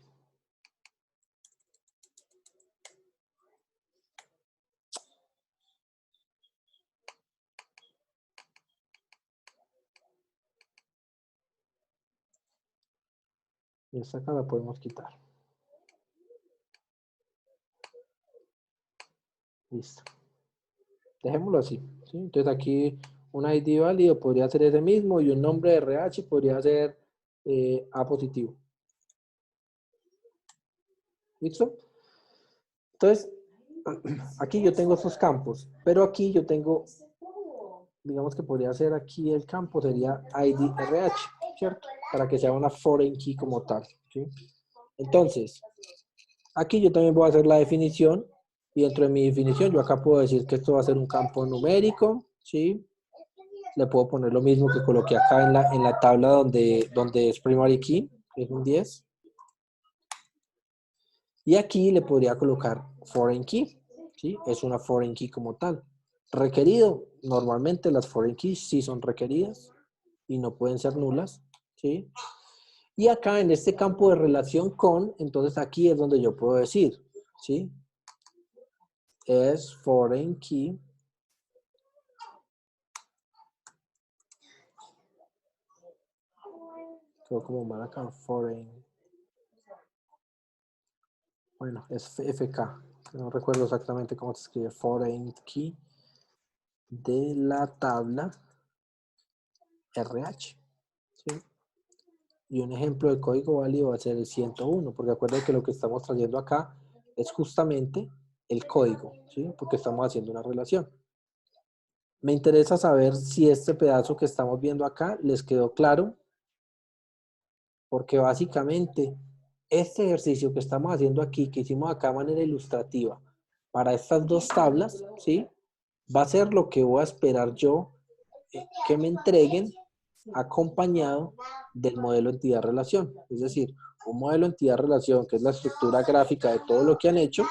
Y esta acá la podemos quitar. Listo. Dejémoslo así, ¿sí? Entonces aquí un ID válido podría ser ese mismo y un nombre de RH podría ser A positivo. ¿Listo? Entonces, aquí yo tengo estos campos, pero aquí yo tengo digamos que podría ser aquí el campo, sería ID RH, ¿cierto? Para que sea una foreign key como tal, ¿sí? Entonces, aquí yo también voy a hacer la definición y dentro de mi definición yo acá puedo decir que esto va a ser un campo numérico, ¿sí? Le puedo poner lo mismo que coloqué acá en la tabla donde es primary key, que es un 10. Y aquí le podría colocar foreign key, ¿sí? Es una foreign key como tal. Requerido, normalmente las foreign keys sí son requeridas y no pueden ser nulas, ¿sí? Y acá en este campo de relación con, entonces aquí es donde yo puedo decir, ¿sí? Es foreign key. Quedó como mal acá, foreign. Bueno, es FK. No recuerdo exactamente cómo se escribe foreign key de la tabla RH, ¿sí? Y un ejemplo de código válido va a ser el 101, porque acuérdense que lo que estamos trayendo acá es justamente el código, ¿sí? Porque estamos haciendo una relación. Me interesa saber si este pedazo que estamos viendo acá les quedó claro, porque básicamente este ejercicio que estamos haciendo aquí, que hicimos acá de manera ilustrativa, para estas dos tablas, ¿sí? Va a ser lo que voy a esperar yo que me entreguen acompañado del modelo entidad-relación. Es decir, un modelo entidad-relación, que es la estructura gráfica de todo lo que han hecho,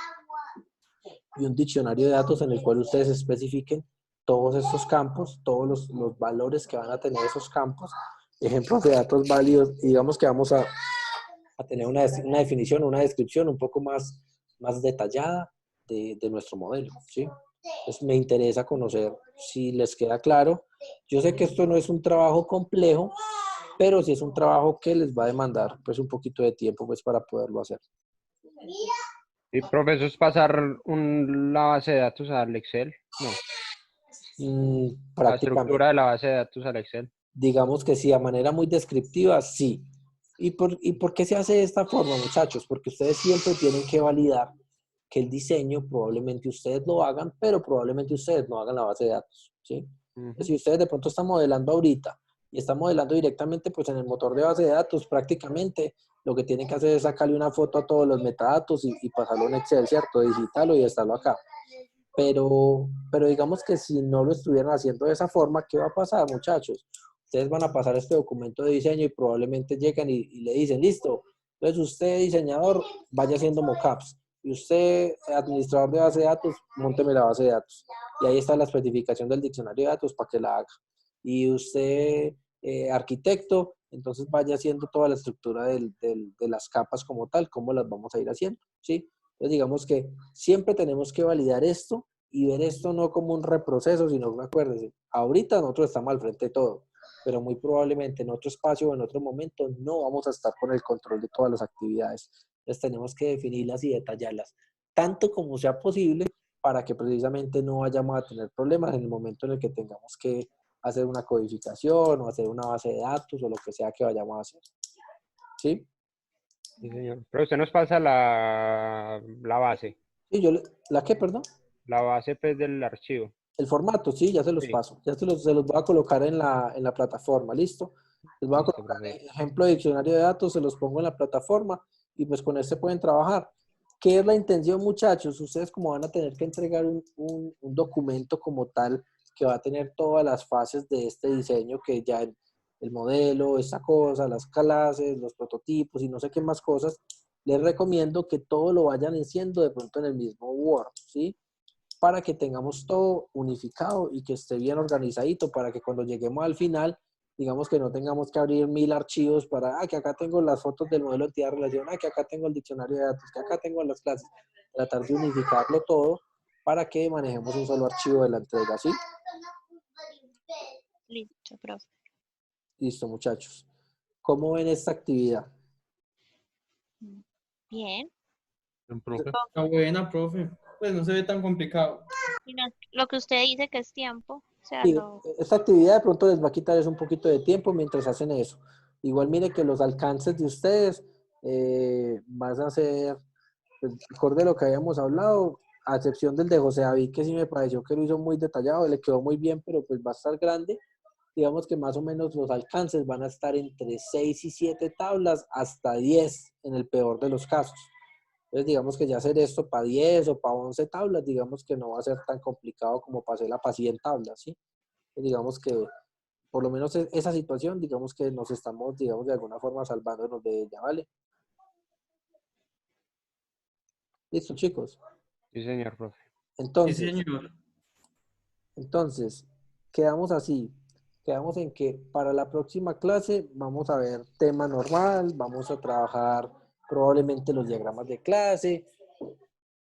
y un diccionario de datos en el cual ustedes especifiquen todos estos campos, todos los valores que van a tener esos campos, ejemplos de datos válidos, y digamos que vamos a tener una definición, una descripción un poco más detallada de nuestro modelo, ¿sí? Entonces me interesa conocer si les queda claro. Yo sé que esto no es un trabajo complejo, pero sí es un trabajo que les va a demandar pues un poquito de tiempo pues para poderlo hacer. Y profe, eso es pasar la base de datos al Excel. No, la Prácticamente. estructura de la base de datos al Excel. Digamos que sí, a manera muy descriptiva, sí. ¿Y por qué se hace de esta forma, muchachos? Porque ustedes siempre tienen que validar que el diseño probablemente ustedes lo hagan, pero probablemente ustedes no hagan la base de datos, ¿sí? Si ustedes de pronto están modelando ahorita y están modelando directamente pues en el motor de base de datos, prácticamente lo que tienen que hacer es sacarle una foto a todos los metadatos y pasarlo en Excel, ¿cierto? Digitarlo y estarlo acá. Pero digamos que si no lo estuvieran haciendo de esa forma, ¿qué va a pasar, muchachos? Ustedes van a pasar este documento de diseño y probablemente llegan y le dicen, listo, entonces usted, diseñador, vaya haciendo mockups. Y usted, administrador de base de datos, mónteme la base de datos. Y ahí está la especificación del diccionario de datos para que la haga. Y usted, arquitecto, entonces vaya haciendo toda la estructura de las capas como tal, cómo las vamos a ir haciendo, ¿sí? Entonces digamos que siempre tenemos que validar esto y ver esto no como un reproceso, sino que acuérdense, ahorita nosotros estamos al frente de todo, pero muy probablemente en otro espacio o en otro momento no vamos a estar con el control de todas las actividades. Entonces tenemos que definirlas y detallarlas, tanto como sea posible, para que precisamente no vayamos a tener problemas en el momento en el que tengamos que hacer una codificación o hacer una base de datos o lo que sea que vayamos a hacer. ¿Sí? Sí, señor. Pero usted nos pasa la base. Sí, ¿la qué, perdón? La base pues, del archivo. El formato, sí, ya se los Sí. paso. Ya se los voy a colocar en la plataforma, ¿listo? Les voy a Listo, colocar profe. ejemplo de diccionario de datos, se los pongo en la plataforma y pues con este pueden trabajar. ¿Qué es la intención, muchachos? Ustedes como van a tener que entregar un documento como tal que va a tener todas las fases de este diseño, que ya el modelo, esta cosa, las clases, los prototipos y no sé qué más cosas, les recomiendo que todo lo vayan haciendo de pronto en el mismo Word, ¿sí? Para que tengamos todo unificado y que esté bien organizadito, para que cuando lleguemos al final, digamos que no tengamos que abrir 1000 archivos para, que acá tengo las fotos del modelo de entidad de relación, que acá tengo el diccionario de datos, que acá tengo las clases. Tratar de unificarlo todo para que manejemos un solo archivo de la entrega, ¿sí? Listo, profe. Listo, muchachos. ¿Cómo ven esta actividad? Bien. Bien, profe. Está buena, profe. Pues no se ve tan complicado. Y lo que usted dice que es tiempo, o sea, Sí, esta actividad de pronto les va a quitar un poquito de tiempo mientras hacen eso. Igual mire que los alcances de ustedes van a ser, pues, acorde a lo que habíamos hablado, a excepción del de José David, que sí me pareció que lo hizo muy detallado, le quedó muy bien, pero pues va a estar grande. Digamos que más o menos los alcances van a estar entre 6 y 7 tablas hasta 10 en el peor de los casos. Entonces, digamos que ya hacer esto para 10 o para 11 tablas, digamos que no va a ser tan complicado como para hacerla para 100 tablas, ¿sí? Entonces, digamos que por lo menos esa situación, digamos que nos estamos, digamos, de alguna forma salvándonos de ella, ¿vale? Listo, chicos. Sí, señor, profe. Sí, Entonces, señor. Entonces, quedamos así. Quedamos en que para la próxima clase vamos a ver tema normal, vamos a trabajar probablemente los diagramas de clase.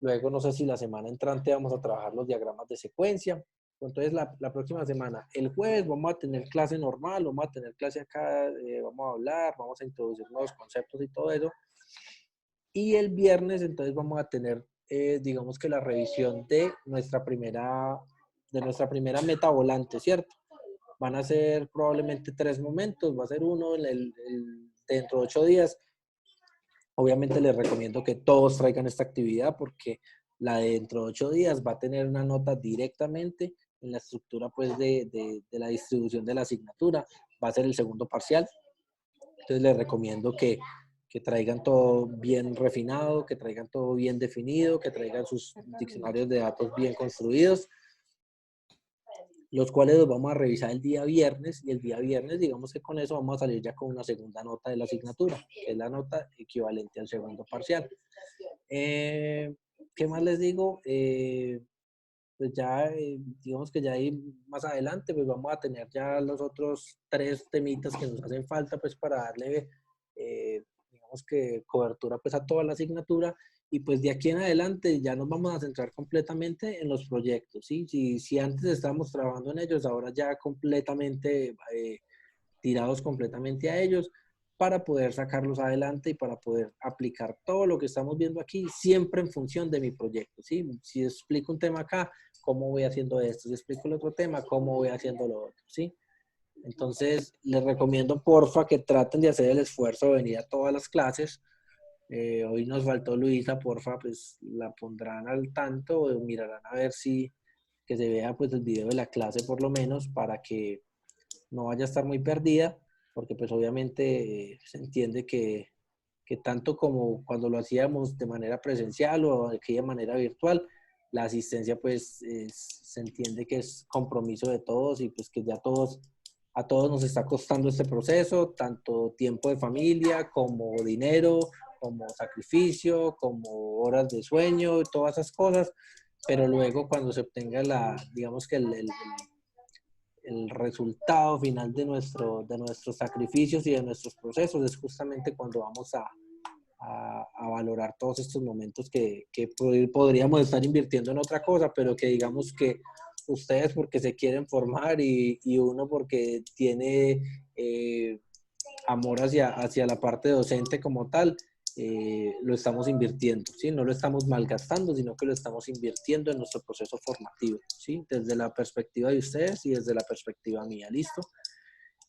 Luego, no sé si la semana entrante vamos a trabajar los diagramas de secuencia. Entonces, la próxima semana, el jueves, vamos a tener clase normal, vamos a tener clase acá, vamos a hablar, vamos a introducir nuevos conceptos y todo eso. Y el viernes, entonces, vamos a tener, digamos que la revisión de nuestra primera meta volante, ¿cierto? Van a ser probablemente 3 momentos, va a ser uno dentro de 8 días. Obviamente les recomiendo que todos traigan esta actividad porque la de dentro de 8 días va a tener una nota directamente en la estructura pues de la distribución de la asignatura. Va a ser el segundo parcial. Entonces les recomiendo que traigan todo bien refinado, que traigan todo bien definido, que traigan sus diccionarios de datos bien construidos, los cuales los vamos a revisar el día viernes, y el día viernes, digamos que con eso vamos a salir ya con una segunda nota de la asignatura, que es la nota equivalente al segundo parcial. ¿Qué más les digo? Pues ya, digamos que ya ahí más adelante, pues vamos a tener ya los otros 3 temitas que nos hacen falta, pues para darle, digamos que cobertura pues a toda la asignatura. Y pues de aquí en adelante ya nos vamos a centrar completamente en los proyectos, ¿sí? Si antes estábamos trabajando en ellos, ahora ya completamente tirados completamente a ellos para poder sacarlos adelante y para poder aplicar todo lo que estamos viendo aquí, siempre en función de mi proyecto, ¿sí? Si explico un tema acá, ¿cómo voy haciendo esto? Si explico el otro tema, ¿cómo voy haciendo lo otro? ¿Sí? Entonces, les recomiendo, porfa, que traten de hacer el esfuerzo de venir a todas las clases. Hoy nos faltó Luisa, porfa, pues la pondrán al tanto o mirarán a ver si que se vea pues el video de la clase por lo menos para que no vaya a estar muy perdida, porque pues obviamente se entiende que tanto como cuando lo hacíamos de manera presencial o de aquella manera virtual, la asistencia pues se entiende que es compromiso de todos y pues que ya a todos nos está costando este proceso, tanto tiempo de familia como dinero, como sacrificio, como horas de sueño, todas esas cosas, pero luego cuando se obtenga digamos que el resultado final de nuestros sacrificios y de nuestros procesos es justamente cuando vamos a valorar todos estos momentos que podríamos estar invirtiendo en otra cosa, pero que digamos que ustedes porque se quieren formar y uno porque tiene amor hacia la parte docente como tal, lo estamos invirtiendo, ¿sí? No lo estamos malgastando, sino que lo estamos invirtiendo en nuestro proceso formativo, ¿sí? Desde la perspectiva de ustedes y desde la perspectiva mía, ¿listo?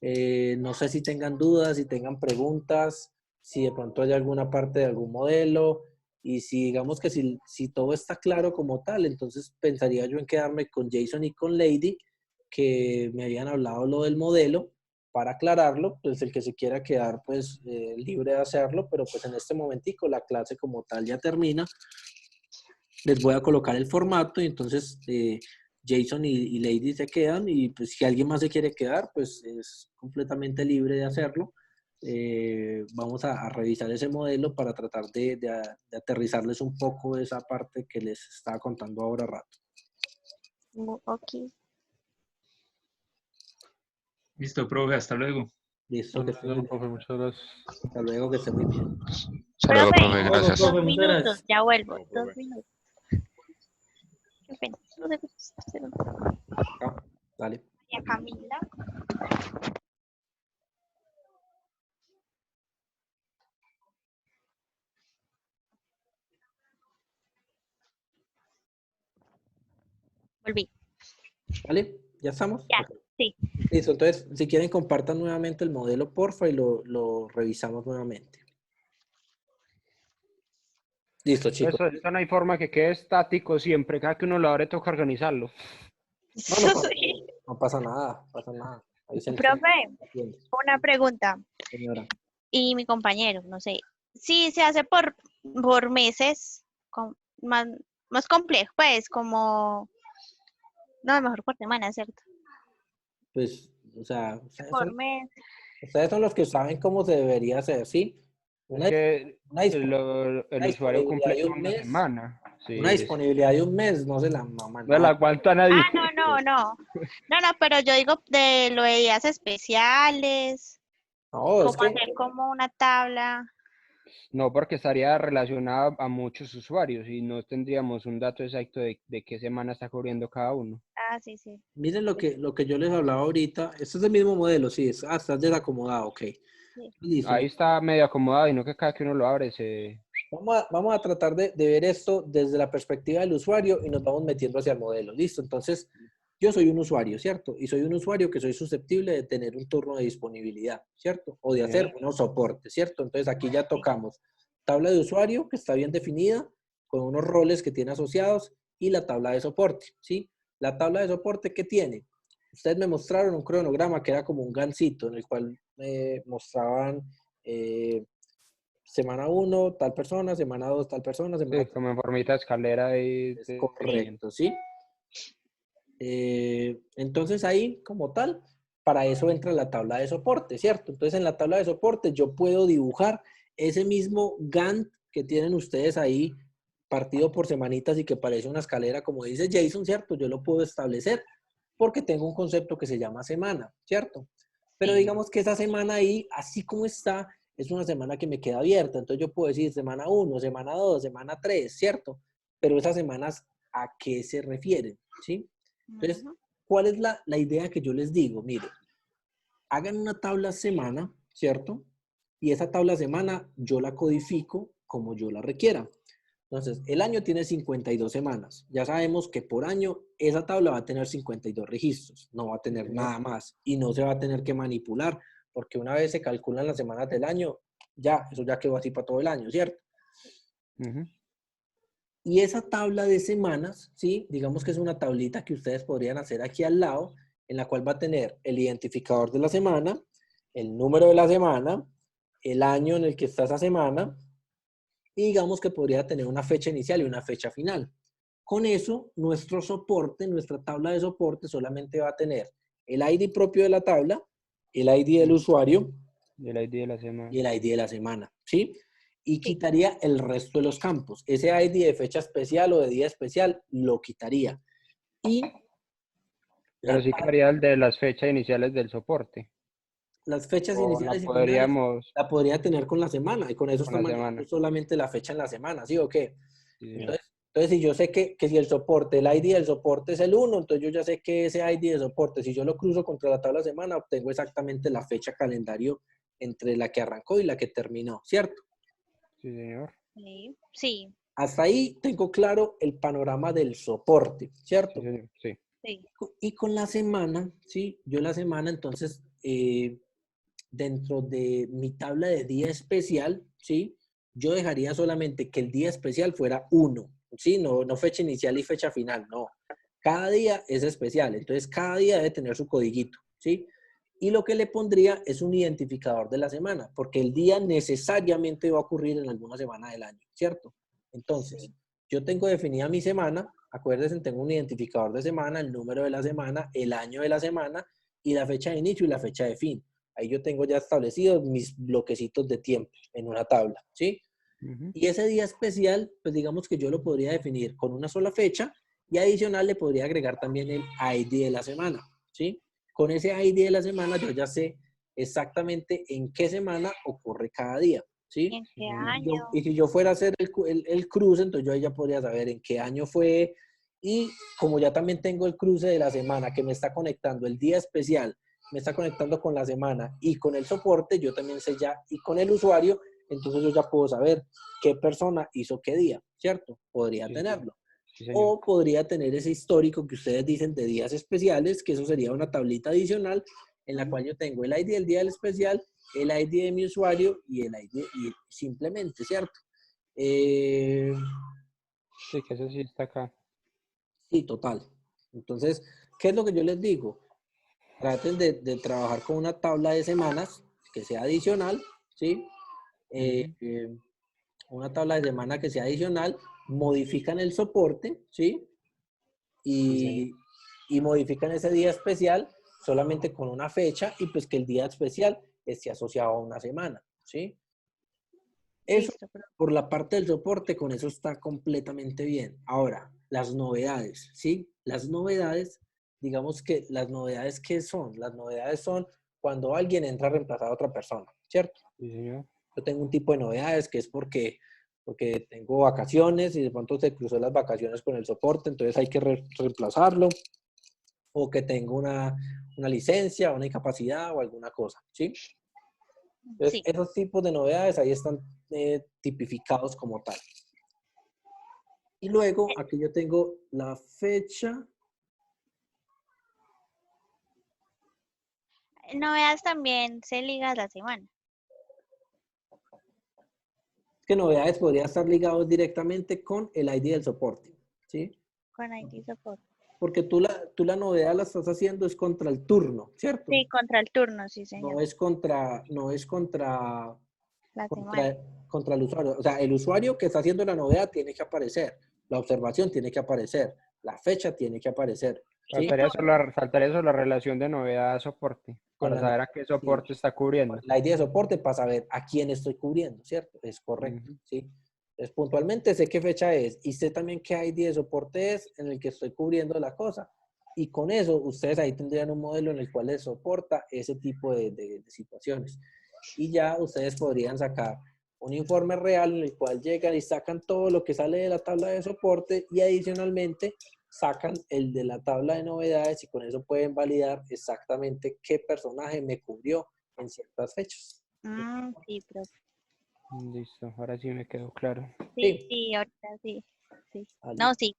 No sé si tengan dudas, si tengan preguntas, si de pronto hay alguna parte de algún modelo, y si digamos que si todo está claro como tal, entonces pensaría yo en quedarme con Jason y con Lady, que me habían hablado lo del modelo, para aclararlo, pues el que se quiera quedar pues libre de hacerlo, pero pues en este momentico la clase como tal ya termina. Les voy a colocar el formato y entonces Jason y Lady se quedan, y pues si alguien más se quiere quedar, pues es completamente libre de hacerlo. Vamos a revisar ese modelo para tratar de aterrizarles un poco esa parte que les estaba contando ahora rato. Ok. Listo, profe, hasta luego. Listo, que estén muy bien. Profe, muchas gracias. Hasta luego, que estén muy bien. Hasta luego, Profe, profe, Luego, gracias. profe, 2 muchas minutos, gracias. ya vuelvo. No, 2 profe. minutos. Qué pena. 2 segundos. Ah, dale. María Camila. Volví. ¿Vale? ¿Ya estamos? Ya, Ok. sí. Listo, entonces, si quieren, compartan nuevamente el modelo, porfa, y lo revisamos nuevamente. Listo, chicos. Eso no hay forma que quede estático siempre. Cada que uno lo abre toca organizarlo. No pasa nada, no pasa nada. Ahí se entiende, Profe, se entiende, una pregunta. señora. Y mi compañero, no sé. Si se hace por meses, más complejo, pues, como... No, mejor por semana, ¿cierto? Pues, o sea, Por mes. ustedes son los que saben cómo se debería hacer, ¿sí? Es que Una el usuario disponibilidad cumple de toda un una mes, semana. una Sí, disponibilidad de un mes, no se la maman no la nada. aguanta nadie. Ah, no, pero yo digo de lo de días especiales, No, es como que, hacer como una tabla. No, porque estaría relacionada a muchos usuarios y no tendríamos un dato exacto de qué semana está cubriendo cada uno. Ah, sí, sí. miren lo que yo les hablaba ahorita, este es el mismo modelo, sí, está desacomodado, ok. Sí. Listo, Ahí está medio acomodado y no que cada que uno lo abre se... vamos a tratar de ver esto desde la perspectiva del usuario y nos vamos metiendo hacia el modelo. Listo, entonces yo soy un usuario, ¿cierto? Y soy un usuario que soy susceptible de tener un turno de disponibilidad, ¿cierto? O de hacer unos soportes, ¿cierto? Entonces aquí ya tocamos tabla de usuario que está bien definida, con unos roles que tiene asociados y la tabla de soporte, ¿sí? La tabla de soporte, ¿qué tiene? Ustedes me mostraron un cronograma que era como un gancito en el cual mostraban... semana 1, tal persona, semana 2, tal persona, semana Sí, 3. como en formita de escalera Es de seguimiento. correcto, ¿sí? Entonces ahí, como tal, para eso entra la tabla de soporte, ¿cierto? Entonces en la tabla de soporte yo puedo dibujar ese mismo Gantt que tienen ustedes ahí, partido por semanitas y que parece una escalera, como dice Jason, ¿cierto? Yo lo puedo establecer porque tengo un concepto que se llama semana, ¿cierto? Pero Sí. digamos que esa semana ahí, así como está, es una semana que me queda abierta. Entonces yo puedo decir semana 1, semana 2, semana 3, ¿cierto? Pero esas semanas, ¿a qué se refieren? ¿Sí? Entonces, Ujú. ¿cuál es la idea que yo les digo? Mire, hagan una tabla semana, ¿cierto? Y esa tabla semana yo la codifico como yo la requiera. Entonces, el año tiene 52 semanas. Ya sabemos que por año esa tabla va a tener 52 registros. No va a tener nada más. Y no se va a tener que manipular, porque una vez se calculan las semanas del año, ya, eso ya quedó así para todo el año, ¿cierto? Ujú. Y esa tabla de semanas, ¿sí? Digamos que es una tablita que ustedes podrían hacer aquí al lado, en la cual va a tener el identificador de la semana, el número de la semana, el año en el que está esa semana, y digamos que podría tener una fecha inicial y una fecha final. Con eso, nuestro soporte, nuestra tabla de soporte solamente va a tener el ID propio de la tabla, el ID del usuario Y el ID de la semana. y el ID de la semana, ¿sí? Y Sí. quitaría el resto de los campos. Ese ID de fecha especial o de día especial lo quitaría. Y Pero sí quedaría el de las fechas iniciales del soporte. las fechas O la iniciales y finales podríamos la podría tener con la semana y con eso con está la manejando semana. solamente la fecha en la semana, ¿sí o qué? Sí, señor. Entonces si yo sé que si el soporte, el ID del soporte es el 1, entonces yo ya sé que ese ID de soporte, si yo lo cruzo contra la tabla de semana, obtengo exactamente la fecha calendario entre la que arrancó y la que terminó, ¿cierto? Sí, señor. Sí. Sí. Hasta ahí tengo claro el panorama del soporte, Sí, ¿cierto? señor. Sí. Sí. Y con la semana, ¿sí? Yo la semana, entonces, dentro de mi tabla de día especial, ¿sí? Yo dejaría solamente que el día especial fuera 1, ¿sí? No fecha inicial y fecha final, no. Cada día es especial, entonces cada día debe tener su codiguito, ¿sí? Y lo que le pondría es un identificador de la semana, porque el día necesariamente va a ocurrir en alguna semana del año, ¿cierto? Entonces, yo tengo definida mi semana, acuérdense, tengo un identificador de semana, el número de la semana, el año de la semana y la fecha de inicio y la fecha de fin. Ahí yo tengo ya establecidos mis bloquecitos de tiempo en una tabla, ¿sí? Ujú. Y ese día especial, pues digamos que yo lo podría definir con una sola fecha y adicional le podría agregar también el ID de la semana, ¿sí? Con ese ID de la semana yo ya sé exactamente en qué semana ocurre cada día, ¿Y ¿sí? en qué Sí, señor. año? Y si yo fuera a hacer el cruce, entonces yo ahí ya podría saber en qué año fue y como ya también tengo el cruce de la semana que me está conectando el día especial, me está conectando con la semana y con el soporte, yo también sé ya, y con el usuario, entonces yo ya puedo saber qué persona hizo qué día, ¿cierto? Podría Sí, señor. tenerlo. Sí, señor. O podría tener ese histórico que ustedes dicen de días especiales, que eso sería una tablita adicional en la cual yo tengo el ID del día del especial, el ID de mi usuario y el ID y simplemente, ¿cierto? Eh, Sí, que eso sí está acá. sí, total. Entonces, ¿qué es lo que yo les digo? Traten de trabajar con una tabla de semanas que sea adicional, ¿sí? Ujú. Una tabla de semana que sea adicional, modifican el soporte, ¿sí? Sí, señor. Y modifican ese día especial solamente con una fecha y pues que el día especial esté asociado a una semana, ¿sí? Eso Listo, profe. por la parte del soporte, con eso está completamente bien. Ahora, las novedades, ¿sí? Las novedades, digamos que las novedades, ¿qué son? Las novedades son cuando alguien entra a reemplazar a otra persona, ¿cierto? Sí, señor. Yo tengo un tipo de novedades que es porque tengo vacaciones y de pronto se cruzó las vacaciones con el soporte, entonces hay que reemplazarlo, o que tengo una licencia, una incapacidad o alguna cosa, ¿sí? Entonces, Sí. esos tipos de novedades ahí están tipificados como tal. Y luego aquí yo tengo la fecha. Novedades también se liga a la semana. Que novedades podría estar ligados directamente con el ID del soporte, ¿sí? Con ID Support. Porque tú la novedad la estás haciendo es contra el turno, ¿cierto? Sí, contra el turno, sí, No señor. es contra La semana. contra el usuario. O sea, el usuario que está haciendo la novedad tiene que aparecer, la observación tiene que aparecer, la fecha tiene que aparecer, ¿sí? Faltaría solo la relación de novedad a soporte, Con para la, saber a qué sí, soporte está cubriendo. la ID de soporte para saber a quién estoy cubriendo, ¿cierto? Es correcto, Ujú. ¿sí? Entonces, puntualmente sé qué fecha es y sé también qué ID de soporte es en el que estoy cubriendo la cosa. Y con eso, ustedes ahí tendrían un modelo en el cual les soporta ese tipo de situaciones. Y ya ustedes podrían sacar un informe real en el cual llegan y sacan todo lo que sale de la tabla de soporte y adicionalmente sacan el de la tabla de novedades y con eso pueden validar exactamente qué personaje me cubrió en ciertas fechas. Sí, profe. Listo, ahora sí me quedó claro. Sí, Sí, sí, ahorita sí. Sí. vale. No, sí.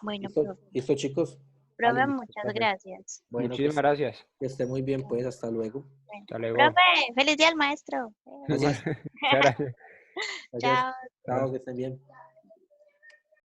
Bueno, ¿Listo, profe. listo chicos? Vale, Profe, listo, muchas perfecto. gracias. Bueno, Muchísimas gracias. que esté muy bien, pues hasta luego. Bueno. Hasta luego. Profe, feliz día al maestro. Gracias, Muchas gracias. gracias. Chao. Chao, que estén bien.